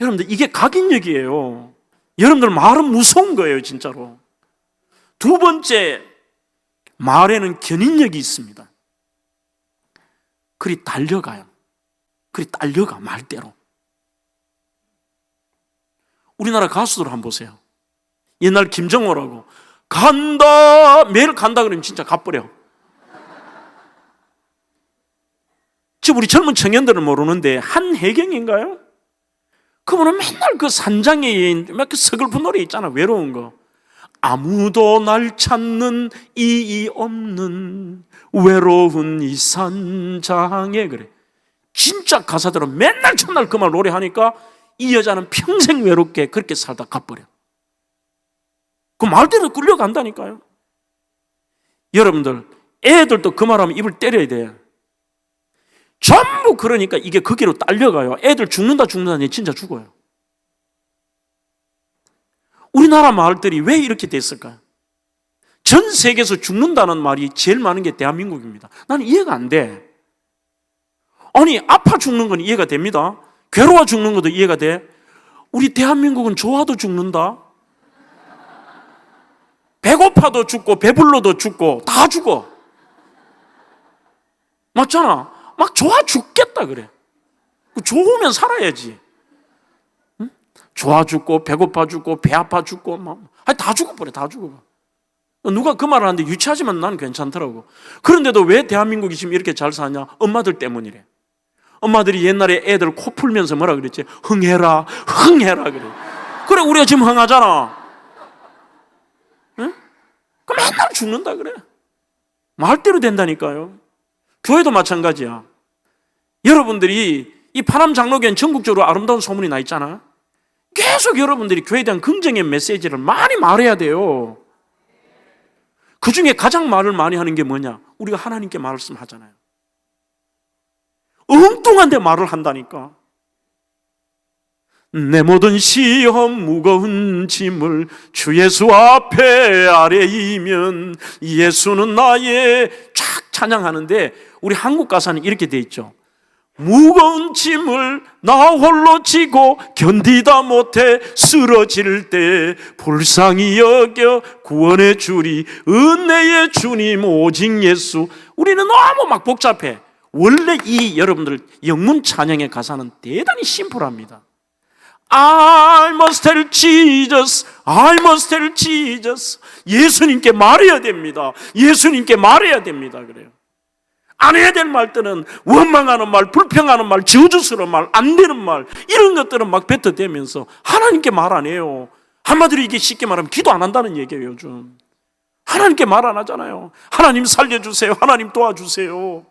여러분들 이게 각인력이에요. 여러분들 말은 무서운 거예요, 진짜로. 두 번째, 말에는 견인력이 있습니다. 그리 달려가요. 그리 달려가, 말대로. 우리나라 가수들 한번 보세요. 옛날 김정호라고 간다, 매일 간다 그러면 진짜 가버려. 지금 우리 젊은 청년들은 모르는데 한혜경인가요? 그분은 맨날 그 산장에 막 그 서글픈 노래 있잖아, 외로운 거. 아무도 날 찾는 이이 없는 외로운 이 산장에, 그래. 진짜 가사대로 맨날 첫날 그 말 노래하니까 이 여자는 평생 외롭게 그렇게 살다 가버려. 그 말대로 끌려간다니까요. 여러분들 애들도 그 말하면 입을 때려야 돼요. 전부 그러니까 이게 거기로 딸려가요. 애들 죽는다 진짜 죽어요. 우리나라 마을들이 왜 이렇게 됐을까요? 전 세계에서 죽는다는 말이 제일 많은 게 대한민국입니다. 나는 이해가 안 돼. 아니 아파 죽는 건 이해가 됩니다. 괴로워 죽는 것도 이해가 돼. 우리 대한민국은 좋아도 죽는다. 배고파도 죽고 배불러도 죽고 다 죽어. 맞잖아. 막 좋아 죽겠다 그래. 좋으면 살아야지. 응? 좋아 죽고 배고파 죽고 배 아파 죽고 다 죽어버려. 다 죽어버려. 누가 그 말을 하는데 유치하지만 나는 괜찮더라고. 그런데도 왜 대한민국이 지금 이렇게 잘 사냐? 엄마들 때문이래. 엄마들이 옛날에 애들 코 풀면서 뭐라 그랬지? 흥해라 흥해라 그래. 그래 우리가 지금 흥하잖아. 응? 그 맨날 죽는다 그래. 말대로 된다니까요. 교회도 마찬가지야. 여러분들이 이 파남 장로교회는 전국적으로 아름다운 소문이 나 있잖아. 계속 여러분들이 교회에 대한 긍정의 메시지를 많이 말해야 돼요. 그 중에 가장 말을 많이 하는 게 뭐냐? 우리가 하나님께 말씀하잖아요. 엉뚱한데 말을 한다니까. 내 모든 시험 무거운 짐을 주 예수 앞에 아뢰이면 예수는 나의 쫙 찬양하는데 우리 한국 가사는 이렇게 돼 있죠. 무거운 짐을 나 홀로 지고 견디다 못해 쓰러질 때 불쌍히 여겨 구원의 주리 은혜의 주님 오직 예수. 우리는 너무 막 복잡해. 원래 이 여러분들 영문 찬양의 가사는 대단히 심플합니다. I must tell Jesus, I must tell Jesus. 예수님께 말해야 됩니다. 예수님께 말해야 됩니다. 그래요. 안 해야 될 말들은 원망하는 말, 불평하는 말, 저주스러운 말, 안 되는 말 이런 것들은 막 뱉어대면서 하나님께 말 안 해요. 한마디로 이게 쉽게 말하면 기도 안 한다는 얘기예요. 요즘 하나님께 말 안 하잖아요. 하나님 살려주세요. 하나님 도와주세요.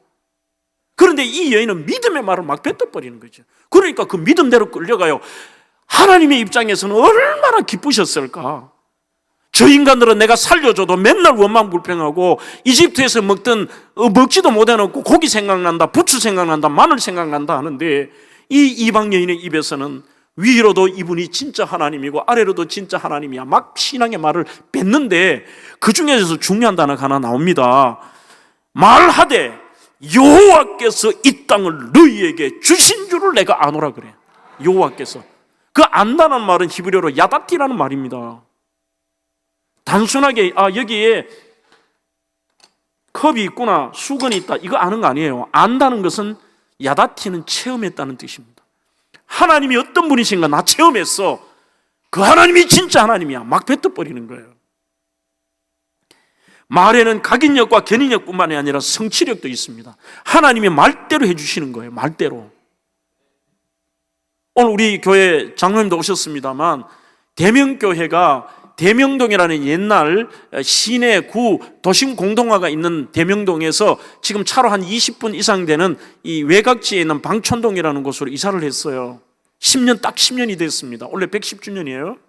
그런데 이 여인은 믿음의 말을 막 뱉어버리는 거죠. 그러니까 그 믿음대로 끌려가요. 하나님의 입장에서는 얼마나 기쁘셨을까. 저 인간들은 내가 살려줘도 맨날 원망불평하고 이집트에서 먹지도 못해놓고 고기 생각난다, 부추 생각난다, 마늘 생각난다 하는데 이 이방 여인의 입에서는 위로도 이분이 진짜 하나님이고 아래로도 진짜 하나님이야. 막 신앙의 말을 뱉는데 그 중에서 중요한 단어가 하나 나옵니다. 말하되 여호와께서 이 땅을 너희에게 주신 줄을 내가 아노라 그래. 여호와께서. 그 안다는 말은 히브리어로 야다티라는 말입니다. 단순하게 여기에 컵이 있구나, 수건이 있다 이거 아는 거 아니에요. 안다는 것은 야다티는 체험했다는 뜻입니다. 하나님이 어떤 분이신가 나 체험했어. 그 하나님이 진짜 하나님이야. 막 뱉어버리는 거예요. 말에는 각인력과 견인력뿐만이 아니라 성취력도 있습니다. 하나님이 말대로 해주시는 거예요. 말대로. 오늘 우리 교회 장로님도 오셨습니다만 대명교회가 대명동이라는 옛날 시내 구 도심 공동화가 있는 대명동에서 지금 차로 한 20분 이상 되는 이 외곽지에 있는 방촌동이라는 곳으로 이사를 했어요. 10년 딱 10년이 됐습니다. 원래 110주년이에요.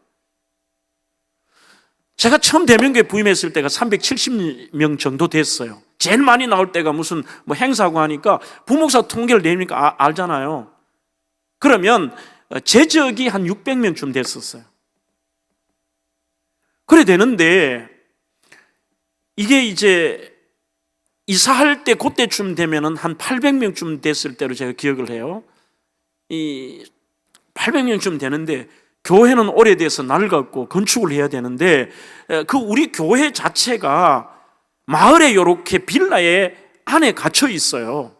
제가 처음 대명교회 부임했을 때가 370명 정도 됐어요. 제일 많이 나올 때가 무슨 뭐 행사고 하니까 부목사 통계를 내니까 알잖아요. 그러면 제적이 한 600명쯤 됐었어요. 그래 되는데 이게 이제 이사할 때 그때쯤 되면은 한 800명쯤 됐을 때로 제가 기억을 해요. 이 800명쯤 되는데 교회는 오래돼서 낡았고 건축을 해야 되는데 그 우리 교회 자체가 마을에 이렇게 빌라에 안에 갇혀 있어요.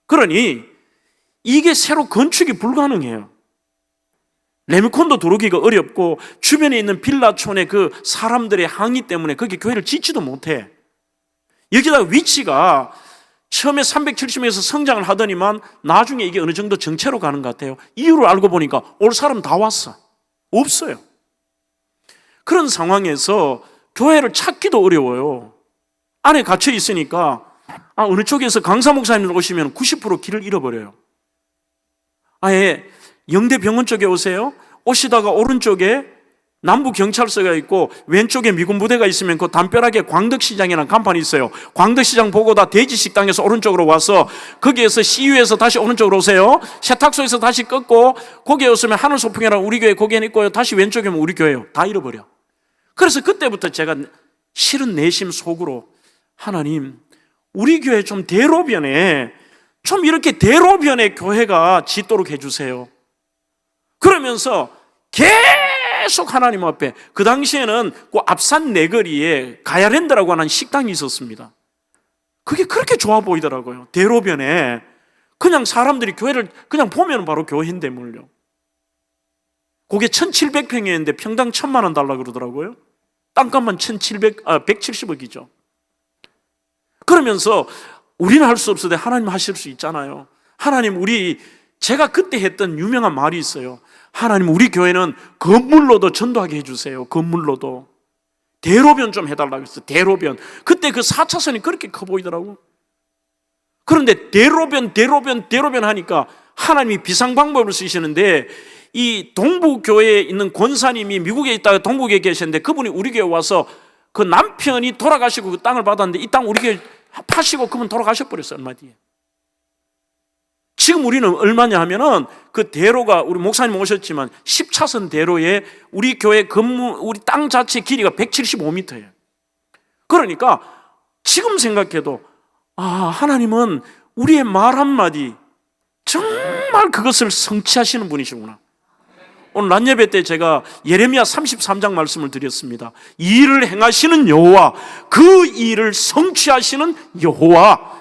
그러니 이게 새로 건축이 불가능해요. 레미콘도 들어오기가 어렵고 주변에 있는 빌라촌의 그 사람들의 항의 때문에 거기 교회를 짓지도 못해. 여기다가 위치가 처음에 370명에서 성장을 하더니만 나중에 이게 어느 정도 정체로 가는 것 같아요. 이유를 알고 보니까 올 사람 다 왔어. 없어요. 그런 상황에서 교회를 찾기도 어려워요. 안에 갇혀 있으니까 어느 쪽에서 강사 목사님들 오시면 90% 길을 잃어버려요. 아예 영대병원 쪽에 오세요. 오시다가 오른쪽에 남부경찰서가 있고 왼쪽에 미군 부대가 있으면 그 담벼락에 광덕시장이라는 간판이 있어요. 광덕시장 보고 다 대지식당에서 오른쪽으로 와서 거기에서 CU에서 다시 오른쪽으로 오세요. 세탁소에서 다시 끊고 거기에 오시면 하늘소풍이라는 우리 교회 거기에 있고요. 다시 왼쪽에 오면 우리 교회요. 다 잃어버려. 그래서 그때부터 제가 실은 내심 속으로 하나님 우리 교회 좀 대로변에 좀 이렇게 대로변에 교회가 짓도록 해주세요. 그러면서 계속 하나님 앞에, 그 당시에는 그 앞산 내거리에 가야랜드라고 하는 식당이 있었습니다. 그게 그렇게 좋아 보이더라고요. 대로변에 그냥 사람들이 교회를 그냥 보면 바로 교회인데 물려. 그게 1700평이었는데 평당 1000만 원 달라고 그러더라고요. 땅값만 170억이죠. 그러면서 우리는 할 수 없어도 하나님 하실 수 있잖아요. 하나님, 제가 그때 했던 유명한 말이 있어요. 하나님, 우리 교회는 건물로도 전도하게 해주세요. 건물로도. 대로변 좀 해달라고 했어요. 대로변. 그때 그 4차선이 그렇게 커 보이더라고. 그런데 대로변 하니까 하나님이 비상방법을 쓰시는데, 이 동부교회에 있는 권사님이 미국에 있다가 동부교회에 계셨는데, 그분이 우리 교회 와서 그 남편이 돌아가시고 그 땅을 받았는데, 이 땅 우리 교회 파시고 그분 돌아가셔버렸어요. 얼마 뒤에. 지금 우리는 얼마냐 하면은 그 대로가, 우리 목사님 오셨지만 10차선 대로에 우리 교회 건물, 우리 땅 자체 길이가 175m예요. 그러니까 지금 생각해도 하나님은 우리의 말 한마디 정말 그것을 성취하시는 분이시구나. 오늘 낮 예배 때 제가 예레미야 33장 말씀을 드렸습니다. 이 일을 행하시는 여호와, 그 일을 성취하시는 여호와.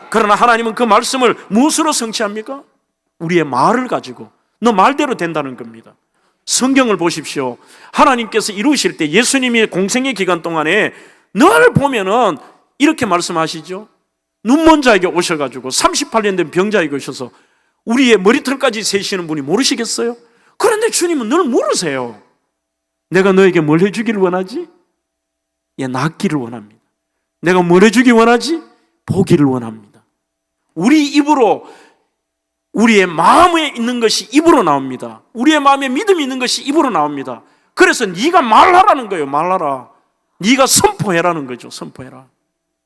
그러나 하나님은 그 말씀을 무엇으로 성취합니까? 우리의 말을 가지고. 너 말대로 된다는 겁니다. 성경을 보십시오. 하나님께서 이루실 때 예수님이 공생의 기간 동안에 늘 보면은 이렇게 말씀하시죠. 눈먼 자에게 오셔가지고 38년 된 병자에게 오셔서 우리의 머리털까지 세시는 분이 모르시겠어요? 그런데 주님은 늘 물으세요. 내가 너에게 뭘 해주기를 원하지? 낫기를 원합니다. 내가 뭘 해주기 원하지? 보기를 원합니다. 우리 입으로, 우리의 마음에 있는 것이 입으로 나옵니다. 우리의 마음에 믿음이 있는 것이 입으로 나옵니다. 그래서 네가 말하라는 거예요. 말하라. 네가 선포해라는 거죠. 선포해라.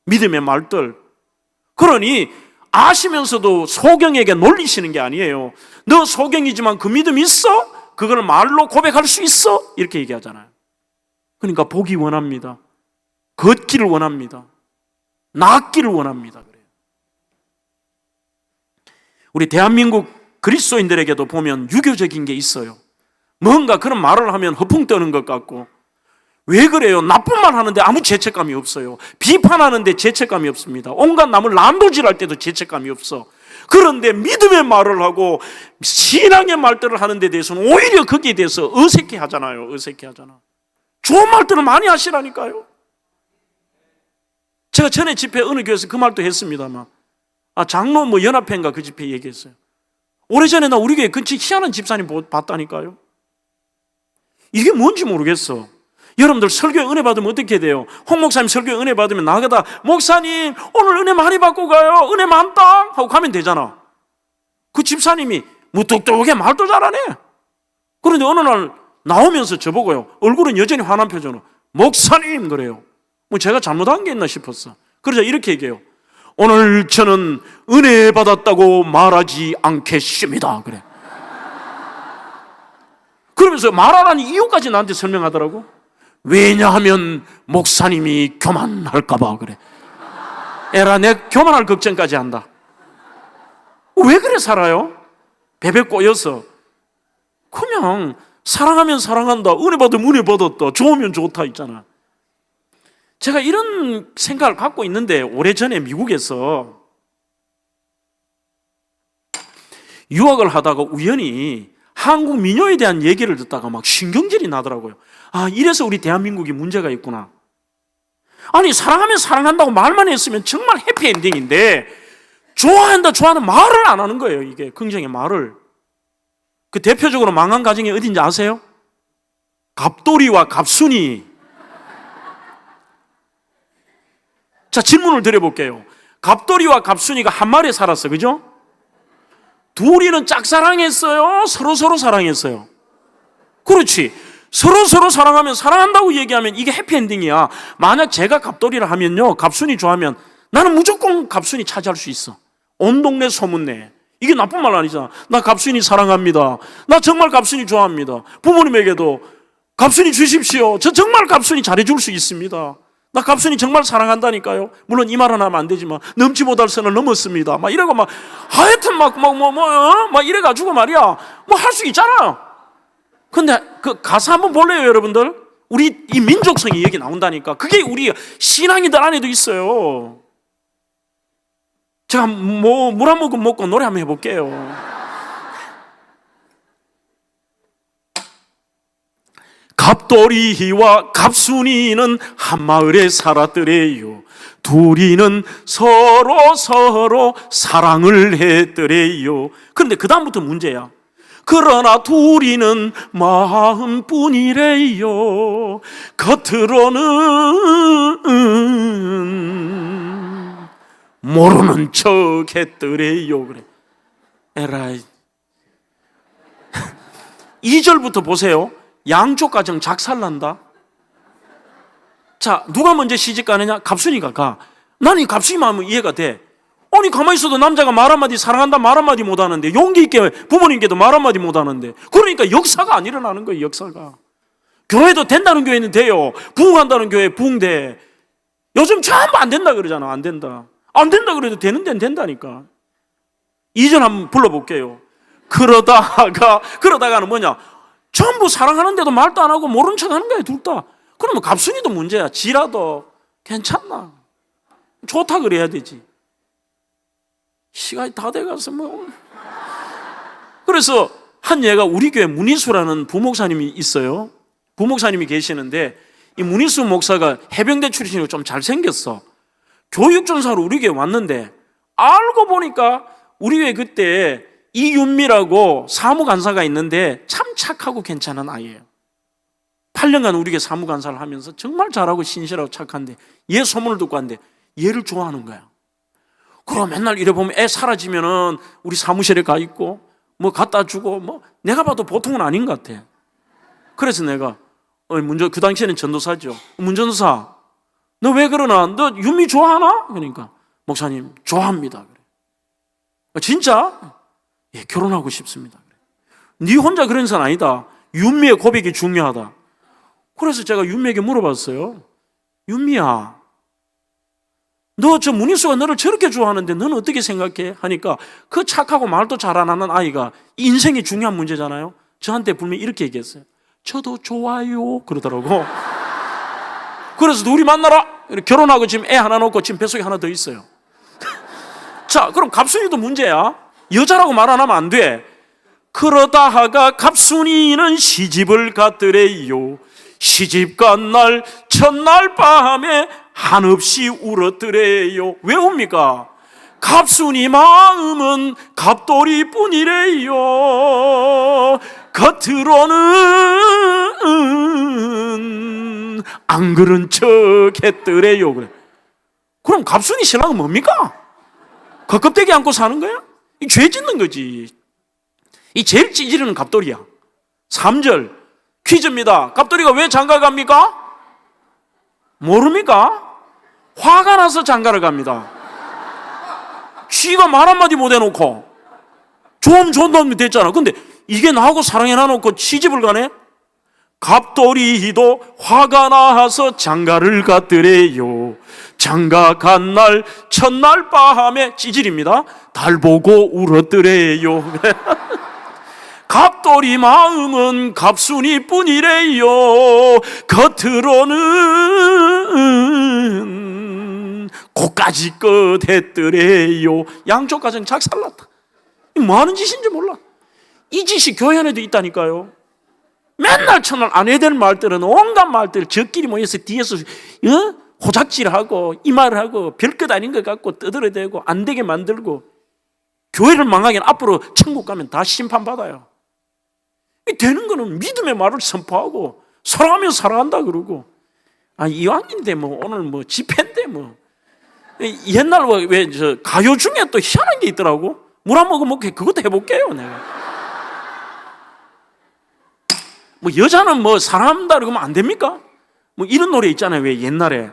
믿음의 말들. 그러니 아시면서도 소경에게 놀리시는 게 아니에요. 너 소경이지만 그 믿음 있어? 그걸 말로 고백할 수 있어? 이렇게 얘기하잖아요. 그러니까 보기 원합니다. 걷기를 원합니다. 낫기를 원합니다. 그래요. 우리 대한민국 그리스도인들에게도 보면 유교적인 게 있어요. 뭔가 그런 말을 하면 허풍 떠는 것 같고. 왜 그래요? 나쁜 말 하는데 아무 죄책감이 없어요. 비판하는데 죄책감이 없습니다. 온갖 남을 난도질할 때도 죄책감이 없어. 그런데 믿음의 말을 하고 신앙의 말들을 하는 데 대해서는 오히려 거기에 대해서 어색해 하잖아요. 어색해 하잖아. 좋은 말들을 많이 하시라니까요. 제가 전에 집회 어느 교회에서 그 말도 했습니다만, 장로 연합회인가 그 집회 얘기했어요. 오래전에 나 우리 교회 근처에 희한한 집사님 봤다니까요. 이게 뭔지 모르겠어. 여러분들 설교에 은혜 받으면 어떻게 돼요? 홍 목사님 설교에 은혜 받으면 나가다 목사님 오늘 은혜 많이 받고 가요. 은혜 많다 하고 가면 되잖아. 그 집사님이 무뚝뚝하게 말도 잘하네. 그런데 어느 날 나오면서 저보고요. 얼굴은 여전히 화난 표정으로 목사님 그래요. 제가 잘못한 게 있나 싶었어. 그러자 이렇게 얘기해요. 오늘 저는 은혜 받았다고 말하지 않겠습니다. 그래. 그러면서 말하라는 이유까지 나한테 설명하더라고. 왜냐하면 목사님이 교만할까봐 그래. 에라, 내 교만할 걱정까지 한다. 왜 그래 살아요? 베베 꼬여서. 그냥 사랑하면 사랑한다, 은혜 받으면 은혜 받았다, 좋으면 좋다 있잖아. 제가 이런 생각을 갖고 있는데, 오래전에 미국에서 유학을 하다가 우연히 한국 민요에 대한 얘기를 듣다가 막 신경질이 나더라고요. 이래서 우리 대한민국이 문제가 있구나. 아니, 사랑하면 사랑한다고 말만 했으면 정말 해피엔딩인데 좋아하는 말을 안 하는 거예요. 이게 긍정의 말을. 그 대표적으로 망한 가정이 어딘지 아세요? 갑돌이와 갑순이. 자, 질문을 드려볼게요. 갑돌이와 갑순이가 한 마리에 살았어, 그죠? 둘이는 짝사랑했어요? 서로 사랑했어요? 그렇지. 서로 사랑하면, 사랑한다고 얘기하면 이게 해피엔딩이야. 만약 제가 갑돌이라 하면요, 갑순이 좋아하면 나는 무조건 갑순이 차지할 수 있어. 온 동네 소문내. 이게 나쁜 말 아니잖아. 나 갑순이 사랑합니다. 나 정말 갑순이 좋아합니다. 부모님에게도 갑순이 주십시오. 저 정말 갑순이 잘해줄 수 있습니다. 나 갑순이 정말 사랑한다니까요. 물론 이 말은 하면 안 되지만 넘지 못할 선을 넘었습니다. 막 이러고 하여튼 막 이래가지고 말이야. 할 수 있잖아. 근데 그 가사 한번 볼래요, 여러분들? 우리 이 민족성이 여기 나온다니까. 그게 우리 신앙인들 안에도 있어요. 제가 뭐 물 한 모금 먹고 노래 한번 해볼게요. 갑돌이와 갑순이는 한 마을에 살았더래요. 둘이는 서로 사랑을 했더래요. 그런데 그 다음부터 문제야. 그러나 둘이는 마음뿐이래요. 겉으로는 모르는 척 했더래요. 그래. 에라이. 2절부터 보세요. 양쪽 가정 작살난다. 자, 누가 먼저 시집 가느냐? 갑순이가 가. 나는 이 갑순이 마음은 이해가 돼. 아니, 가만히 있어도 남자가 말 한마디 사랑한다 말 한마디 못하는데, 용기 있게 부모님께도 말 한마디 못하는데, 그러니까 역사가 안 일어나는 거예요. 역사가. 교회도 된다는 교회는 돼요. 부흥한다는 교회 부흥돼. 요즘 전부 안 된다 그러잖아. 안 된다. 안 된다 그래도 되는 데는 된다니까. 2절 한번 불러볼게요. 그러다가는 뭐냐? 전부 사랑하는데도 말도 안 하고 모른 척 하는 거야, 둘 다. 그러면 갑순이도 문제야. 지라도 괜찮나? 좋다 그래야 되지. 시간이 다 돼가서 뭐. 그래서 한 예가 우리 교회 문희수라는 부목사님이 있어요. 부목사님이 계시는데 이 문희수 목사가 해병대 출신이고 좀 잘생겼어. 교육전사로 우리 교회 왔는데 알고 보니까 우리 교회 그때 이윤미라고 사무간사가 있는데 참 착하고 괜찮은 아이예요. 8년간 우리 교회 사무간사를 하면서 정말 잘하고 신실하고 착한데 얘 소문을 듣고 왔는데 얘를 좋아하는 거야. 그럼 맨날 이래 보면 애 사라지면은 우리 사무실에 가 있고 뭐 갖다 주고 뭐 내가 봐도 보통은 아닌 것 같아. 그래서 내가 그 당시에는 전도사죠. 문전도사, 너 왜 그러나? 너 윤미 좋아하나? 그러니까 목사님 좋아합니다. 그래. 진짜? 예, 결혼하고 싶습니다. 그래. 네 혼자 그런 사람 아니다. 윤미의 고백이 중요하다. 그래서 제가 윤미에게 물어봤어요. 윤미야, 너 저 문희수가 너를 저렇게 좋아하는데 너는 어떻게 생각해? 하니까 그 착하고 말도 잘 안 하는 아이가 인생이 중요한 문제잖아요. 저한테 분명히 이렇게 얘기했어요. 저도 좋아요 그러더라고. 그래서 둘이 만나라. 결혼하고 지금 애 하나 놓고 지금 뱃속에 하나 더 있어요. 자, 그럼 갑순이도 문제야. 여자라고 말 안 하면 안 돼. 그러다가 갑순이는 시집을 갔더래요. 시집간 날 첫날 밤에 한없이 울었더래요. 왜 웁니까? 갑순이 마음은 갑돌이뿐이래요. 겉으로는 안 그런 척 했더래요. 그래. 그럼 갑순이 신랑은 뭡니까? 겉껍데기 안고 사는 거야? 이 죄 짓는 거지. 이 제일 찌질은 갑돌이야. 3절 퀴즈입니다. 갑돌이가 왜 장가 갑니까? 모릅니까? 화가 나서 장가를 갑니다. 쥐가 말 한마디 못 해놓고 좀 좋다면 됐잖아. 근데 이게 나하고 사랑해놔놓고 시집을 가네? 갑돌이도 화가 나서 장가를 갔더래요. 장가 간 날 첫날 밤에 찌질입니다. 달 보고 울었더래요. 갑돌이 마음은 갑순이 뿐이래요. 겉으로는 고까지 것 했더래요. 양쪽 가정 작살났다. 뭐 하는 짓인지 몰라. 이 짓이 교회 안에도 있다니까요. 맨날 첫날 안 해야 될 말들은 온갖 말들 저끼리 모여서 뒤에서 호작질하고 이 말을 하고 별것 아닌 것 같고 떠들어대고 안 되게 만들고 교회를 망하기는 앞으로 천국 가면 다 심판받아요. 되는 거는 믿음의 말을 선포하고 사랑하면 사랑한다 그러고 이왕인데 뭐 오늘 뭐 집회인데 뭐 옛날 왜 저 가요 중에 또 희한한 게 있더라고. 물 한 모금 먹게 그것도 해볼게요. 내가 뭐 여자는 뭐 사랑한다 그러면 안 됩니까? 뭐 이런 노래 있잖아요. 왜 옛날에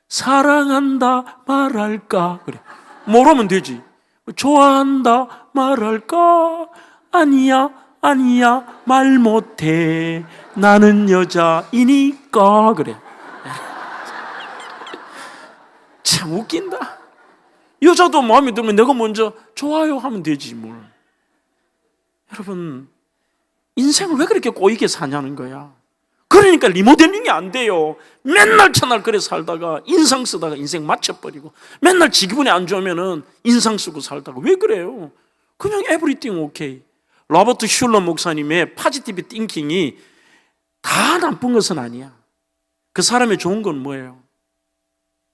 사랑한다 말할까 그래 모르면 되지. 좋아한다 말할까 아니야 말 못해 나는 여자이니까 그래. 참 웃긴다. 여자도 마음에 들면 내가 먼저 좋아요 하면 되지 뭘. 여러분 인생을 왜 그렇게 꼬이게 사냐는 거야. 그러니까 리모델링이 안 돼요. 맨날 첫날 그래 살다가 인상 쓰다가 인생 맞춰버리고, 맨날 지 기분이 안 좋으면은 인상 쓰고 살다가. 왜 그래요? 그냥 everything okay. 로버트 슐러 목사님의 포지티브 띵킹이 다 나쁜 것은 아니야. 그 사람의 좋은 건 뭐예요?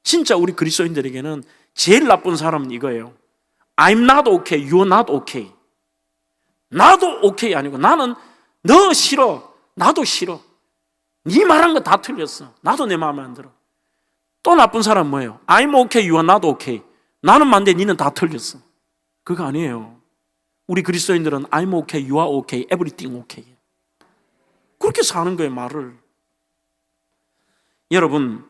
진짜 우리 그리스도인들에게는 제일 나쁜 사람은 이거예요. I'm not okay, you're not okay. 나도 오케이 아니고 나는 너 싫어, 나도 싫어. 네 말한 거 다 틀렸어. 나도 내 마음에 안 들어. 또 나쁜 사람은 뭐예요? I'm okay, you are not okay. 나는 맞는데 니는 다 틀렸어. 그거 아니에요. 우리 그리스도인들은 I'm okay, you are okay, everything okay. 그렇게 사는 거예요, 말을. 여러분,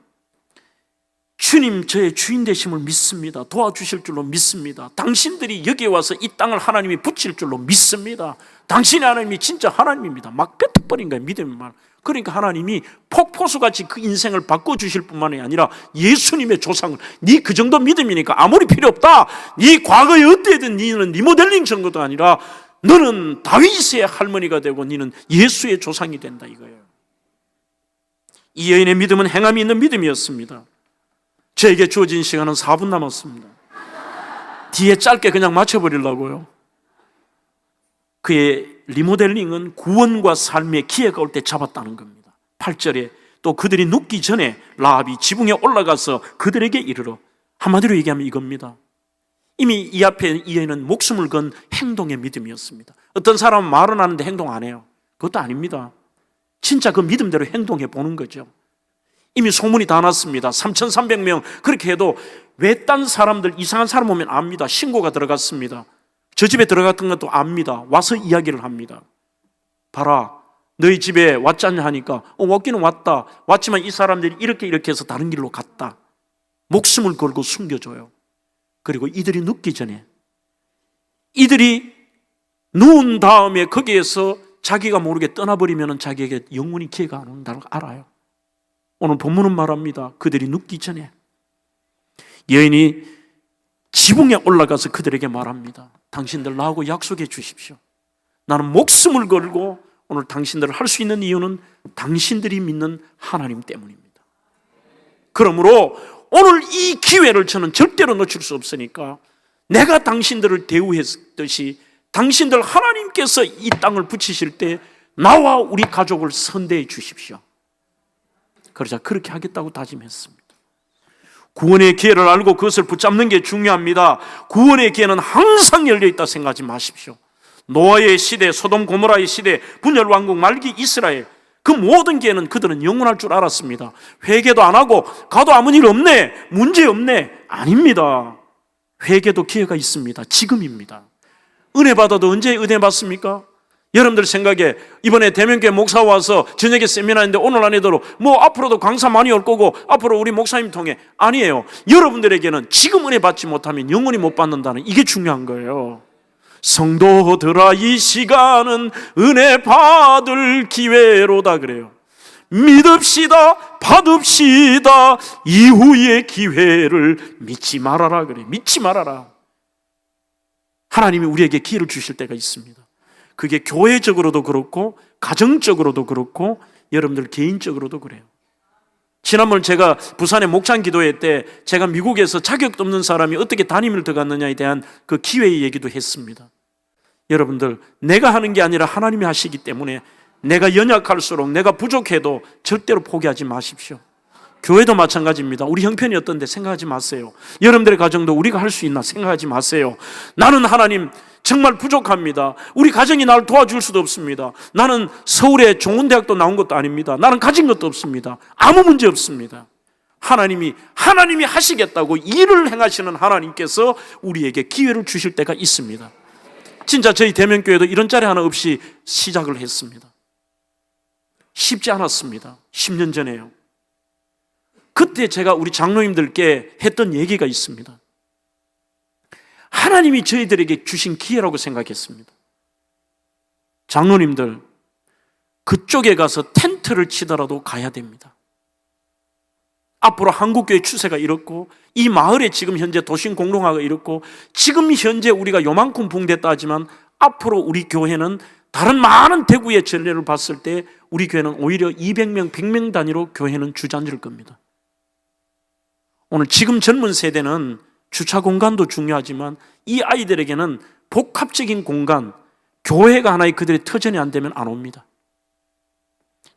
주님 저의 주인 되심을 믿습니다. 도와주실 줄로 믿습니다. 당신들이 여기에 와서 이 땅을 하나님이 붙일 줄로 믿습니다. 당신의 하나님이 진짜 하나님입니다. 막 뱉어버린 거예요, 믿음의 말. 그러니까 하나님이 폭포수같이 그 인생을 바꿔주실 뿐만이 아니라 예수님의 조상을, 네 그 정도 믿음이니까 아무리 필요 없다. 네 과거에 어때든 너는 리모델링 정도도 아니라 너는 다윗의 할머니가 되고 너는 예수의 조상이 된다 이거예요. 이 여인의 믿음은 행함이 있는 믿음이었습니다. 저에게 주어진 시간은 4분 남았습니다. 뒤에 짧게 그냥 맞춰버리려고요. 그의 리모델링은 구원과 삶의 기회가 올 때 잡았다는 겁니다. 8절에 또 그들이 눕기 전에 라합이 지붕에 올라가서 그들에게 이르러, 한마디로 얘기하면 이겁니다. 이미 이 앞에 이 여인은 목숨을 건 행동의 믿음이었습니다. 어떤 사람은 말은 하는데 행동 안 해요. 그것도 아닙니다. 진짜 그 믿음대로 행동해 보는 거죠. 이미 소문이 다 났습니다. 3,300명 그렇게 해도 외딴 사람들, 이상한 사람 오면 압니다. 신고가 들어갔습니다. 저 집에 들어갔던 것도 압니다. 와서 이야기를 합니다. 봐라, 너희 집에 왔지 않냐 하니까 왔기는 왔다. 왔지만 이 사람들이 이렇게 해서 다른 길로 갔다. 목숨을 걸고 숨겨줘요. 그리고 이들이 눕기 전에, 이들이 누운 다음에 거기에서 자기가 모르게 떠나버리면 자기에게 영원히 기회가 안 온다는 걸 알아요. 오늘 본문은 말합니다. 그들이 눕기 전에 여인이 지붕에 올라가서 그들에게 말합니다. 당신들 나하고 약속해 주십시오. 나는 목숨을 걸고 오늘 당신들을 할 수 있는 이유는 당신들이 믿는 하나님 때문입니다. 그러므로 오늘 이 기회를 저는 절대로 놓칠 수 없으니까 내가 당신들을 대우했듯이 당신들 하나님께서 이 땅을 붙이실 때 나와 우리 가족을 선대해 주십시오. 그러자 그렇게 하겠다고 다짐했습니다. 구원의 기회를 알고 그것을 붙잡는 게 중요합니다. 구원의 기회는 항상 열려있다 생각하지 마십시오. 노아의 시대, 소돔 고모라의 시대, 분열왕국 말기 이스라엘, 그 모든 기회는 그들은 영원할 줄 알았습니다. 회개도 안 하고 가도 아무 일 없네, 문제 없네. 아닙니다. 회개도 기회가 있습니다. 지금입니다. 은혜 받아도 언제 은혜 받습니까? 여러분들 생각에 이번에 대면교회 목사 와서 저녁에 세미나인데 오늘 안 해도 뭐 앞으로도 강사 많이 올 거고 앞으로 우리 목사님 통해, 아니에요. 여러분들에게는 지금 은혜 받지 못하면 영원히 못 받는다는 이게 중요한 거예요. 성도들아, 이 시간은 은혜 받을 기회로다 그래요. 믿읍시다, 받읍시다. 이후의 기회를 믿지 말아라 그래. 믿지 말아라. 하나님이 우리에게 기회를 주실 때가 있습니다. 그게 교회적으로도 그렇고 가정적으로도 그렇고 여러분들 개인적으로도 그래요. 지난번 제가 부산의 목장 기도회 때 제가 미국에서 자격도 없는 사람이 어떻게 담임을 들어갔느냐에 대한 그 기회의 얘기도 했습니다. 여러분들, 내가 하는 게 아니라 하나님이 하시기 때문에 내가 연약할수록, 내가 부족해도 절대로 포기하지 마십시오. 교회도 마찬가지입니다. 우리 형편이 어떤데 생각하지 마세요. 여러분들의 가정도 우리가 할 수 있나 생각하지 마세요. 나는 하나님 정말 부족합니다. 우리 가정이 나를 도와줄 수도 없습니다. 나는 서울에 좋은 대학도 나온 것도 아닙니다. 나는 가진 것도 없습니다. 아무 문제 없습니다. 하나님이 하시겠다고 일을 행하시는 하나님께서 우리에게 기회를 주실 때가 있습니다. 진짜 저희 대면교회도 이런 자리 하나 없이 시작을 했습니다. 쉽지 않았습니다. 10년 전에요. 그때 제가 우리 장로님들께 했던 얘기가 있습니다. 하나님이 저희들에게 주신 기회라고 생각했습니다. 장로님들, 그쪽에 가서 텐트를 치더라도 가야 됩니다. 앞으로 한국교회 추세가 이렇고 이 마을에 지금 현재 도심 공동화가 이렇고 지금 현재 우리가 요만큼 붕댔다 하지만 앞으로 우리 교회는 다른 많은 대구의 전례를 봤을 때 우리 교회는 오히려 200명, 100명 단위로 교회는 주저앉을 겁니다. 오늘 지금 젊은 세대는 주차 공간도 중요하지만 이 아이들에게는 복합적인 공간, 교회가 하나의 그들의 터전이 안 되면 안 옵니다.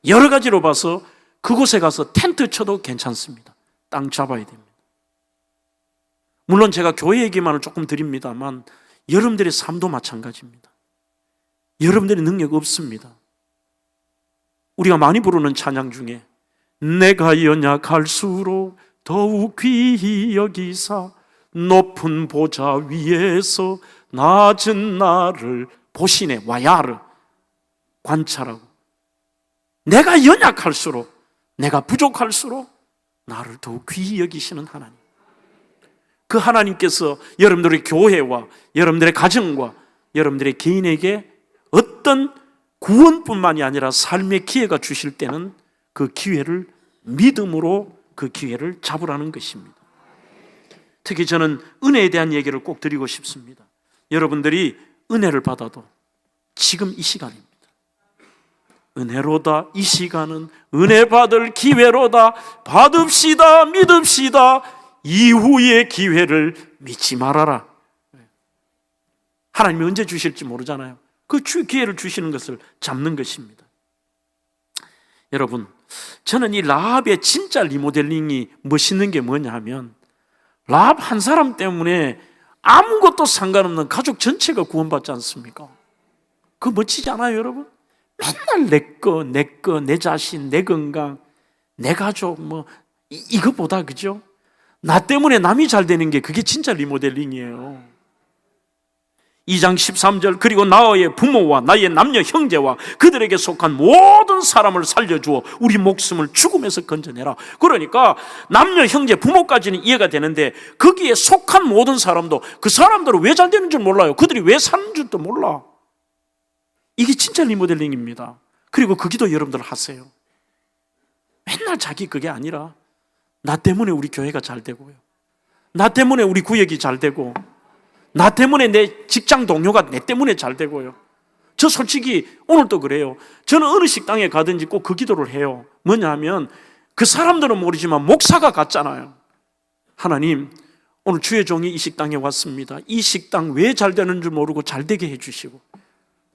여러 가지로 봐서 그곳에 가서 텐트 쳐도 괜찮습니다. 땅 잡아야 됩니다. 물론 제가 교회 얘기만을 조금 드립니다만 여러분들의 삶도 마찬가지입니다. 여러분들의 능력 없습니다. 우리가 많이 부르는 찬양 중에 내가 연약할수록 더욱 귀히 여기사 높은 보좌 위에서 낮은 나를 보시네. 와야르 관찰하고 내가 연약할수록, 내가 부족할수록 나를 더욱 귀히 여기시는 하나님, 그 하나님께서 여러분들의 교회와 여러분들의 가정과 여러분들의 개인에게 어떤 구원뿐만이 아니라 삶의 기회가 주실 때는 그 기회를 믿음으로 그 기회를 잡으라는 것입니다. 특히 저는 은혜에 대한 얘기를 꼭 드리고 싶습니다. 여러분들이 은혜를 받아도 지금 이 시간입니다. 은혜로다, 이 시간은 은혜 받을 기회로다. 받읍시다, 믿읍시다. 이후의 기회를 믿지 말아라. 하나님이 언제 주실지 모르잖아요. 그 기회를 주시는 것을 잡는 것입니다. 여러분, 저는 이 라합의 진짜 리모델링이 멋있는 게 뭐냐 하면, 라합 한 사람 때문에 아무것도 상관없는 가족 전체가 구원받지 않습니까? 그거 멋지지 않아요, 여러분? 맨날 내 거, 내 자신, 내 건강, 내 가족, 이것보다, 그죠? 나 때문에 남이 잘 되는 게 그게 진짜 리모델링이에요. 2장 13절, 그리고 나의 부모와 나의 남녀 형제와 그들에게 속한 모든 사람을 살려주어 우리 목숨을 죽음에서 건져내라. 그러니까 남녀 형제 부모까지는 이해가 되는데 거기에 속한 모든 사람도, 그 사람들은 왜 잘 되는 줄 몰라요. 그들이 왜 사는 줄도 몰라. 이게 진짜 리모델링입니다. 그리고 그 기도 여러분들 하세요. 맨날 자기 그게 아니라 나 때문에 우리 교회가 잘 되고요, 나 때문에 우리 구역이 잘 되고, 나 때문에 내 직장 동료가 내 때문에 잘 되고요. 저 솔직히 오늘도 그래요. 저는 어느 식당에 가든지 꼭 그 기도를 해요. 뭐냐 하면 그 사람들은 모르지만 목사가 같잖아요. 하나님, 오늘 주의 종이 이 식당에 왔습니다. 이 식당 왜 잘 되는 줄 모르고 잘 되게 해주시고,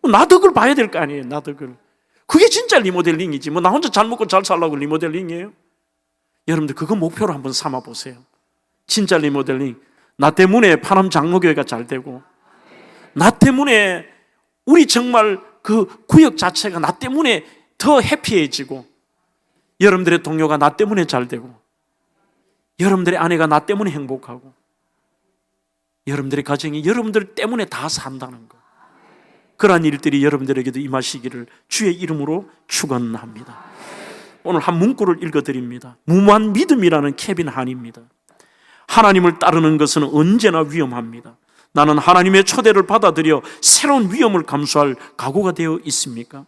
나 덕을 봐야 될 거 아니에요. 나 덕을. 그게 진짜 리모델링이지. 나 혼자 잘 먹고 잘 살라고 리모델링이에요? 여러분들 그거 목표로 한번 삼아 보세요. 진짜 리모델링. 나 때문에 파남 장로교회가 잘 되고, 나 때문에 우리 정말 그 구역 자체가 나 때문에 더 해피해지고, 여러분들의 동료가 나 때문에 잘 되고, 여러분들의 아내가 나 때문에 행복하고, 여러분들의 가정이 여러분들 때문에 다 산다는 거. 그러한 일들이 여러분들에게도 임하시기를 주의 이름으로 축원합니다. 오늘 한 문구를 읽어드립니다. 무모한 믿음이라는 케빈 한입니다. 하나님을 따르는 것은 언제나 위험합니다. 나는 하나님의 초대를 받아들여 새로운 위험을 감수할 각오가 되어 있습니까?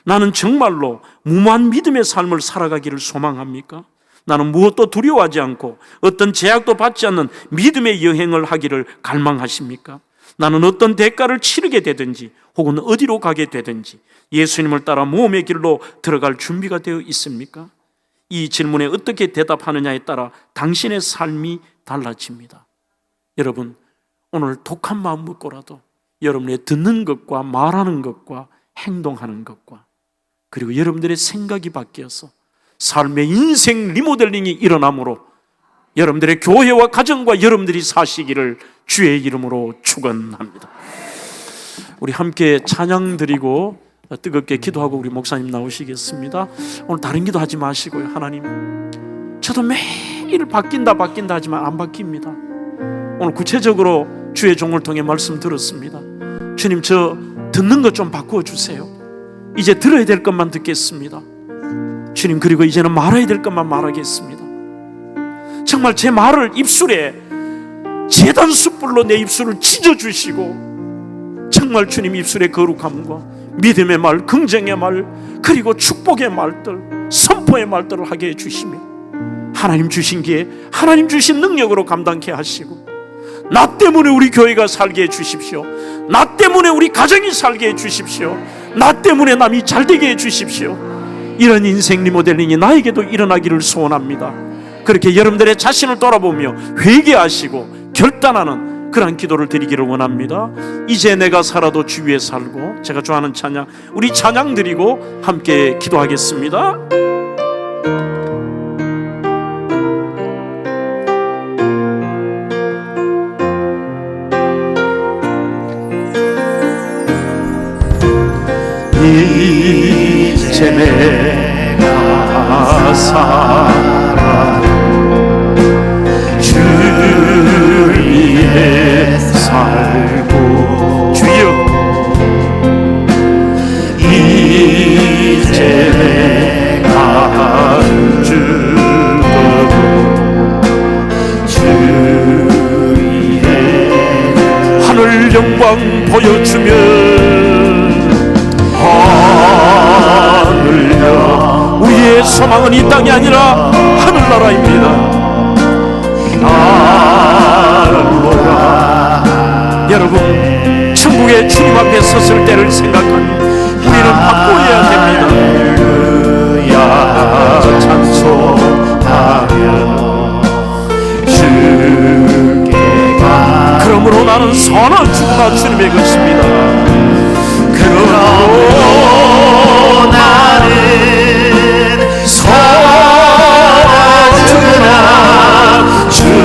나는 정말로 무모한 믿음의 삶을 살아가기를 소망합니까? 나는 무엇도 두려워하지 않고 어떤 제약도 받지 않는 믿음의 여행을 하기를 갈망하십니까? 나는 어떤 대가를 치르게 되든지 혹은 어디로 가게 되든지 예수님을 따라 모험의 길로 들어갈 준비가 되어 있습니까? 이 질문에 어떻게 대답하느냐에 따라 당신의 삶이 달라집니다. 여러분, 오늘 독한 마음 먹고라도 여러분의 듣는 것과 말하는 것과 행동하는 것과 그리고 여러분들의 생각이 바뀌어서 삶의 인생 리모델링이 일어나므로 여러분들의 교회와 가정과 여러분들이 사시기를 주의 이름으로 축원합니다. 우리 함께 찬양 드리고 뜨겁게 기도하고 우리 목사님 나오시겠습니다. 오늘 다른 기도 하지 마시고요. 하나님, 저도 매일 바뀐다 하지만 안 바뀝니다. 오늘 구체적으로 주의 종을 통해 말씀 들었습니다. 주님, 저 듣는 것 좀 바꾸어 주세요. 이제 들어야 될 것만 듣겠습니다. 주님, 그리고 이제는 말아야 될 것만 말하겠습니다. 정말 제 말을 입술에 제단 숯불로 내 입술을 찢어주시고 정말 주님 입술의 거룩함과 믿음의 말, 긍정의 말, 그리고 축복의 말들, 선포의 말들을 하게 해주시며 하나님 주신 기회, 하나님 주신 능력으로 감당케 하시고 나 때문에 우리 교회가 살게 해주십시오. 나 때문에 우리 가정이 살게 해주십시오. 나 때문에 남이 잘되게 해주십시오. 이런 인생 리모델링이 나에게도 일어나기를 소원합니다. 그렇게 여러분들의 자신을 돌아보며 회개하시고 결단하는 그런 기도를 드리기를 원합니다. 이제 내가 살아도 주 위에 살고, 제가 좋아하는 찬양, 우리 찬양 드리고 함께 기도하겠습니다. 이제 내가 살아 주 위에 살고, 주여, 이제 내가 죽어도 주 위에 하늘 영광 보여주며 하늘여, 우리의 소망은 이 땅이 아니라 하늘나라입니다. 여러분, 천국의 주님 앞에 섰을 때를 생각하니 우리는 바꾸어야 됩니다. 할렐루야 찬송하며 주께 가. 그러므로 나는 서나 죽으나 주님의 것입니다. 그러므로 나는 서나 죽으나 주님의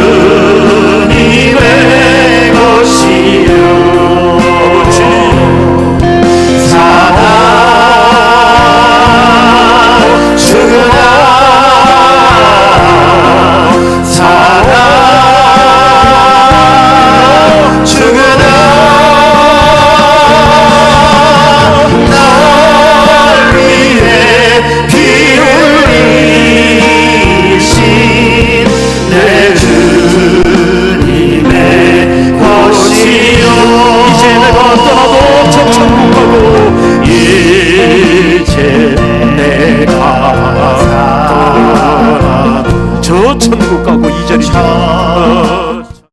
것이요 사나 죽으나 사나 죽으나 날 위해 피 흘리신 내 주님의 것이요 이제 내가 떠나도 저 천국 가고, 이제 내가 저 천국 가고 이전이죠.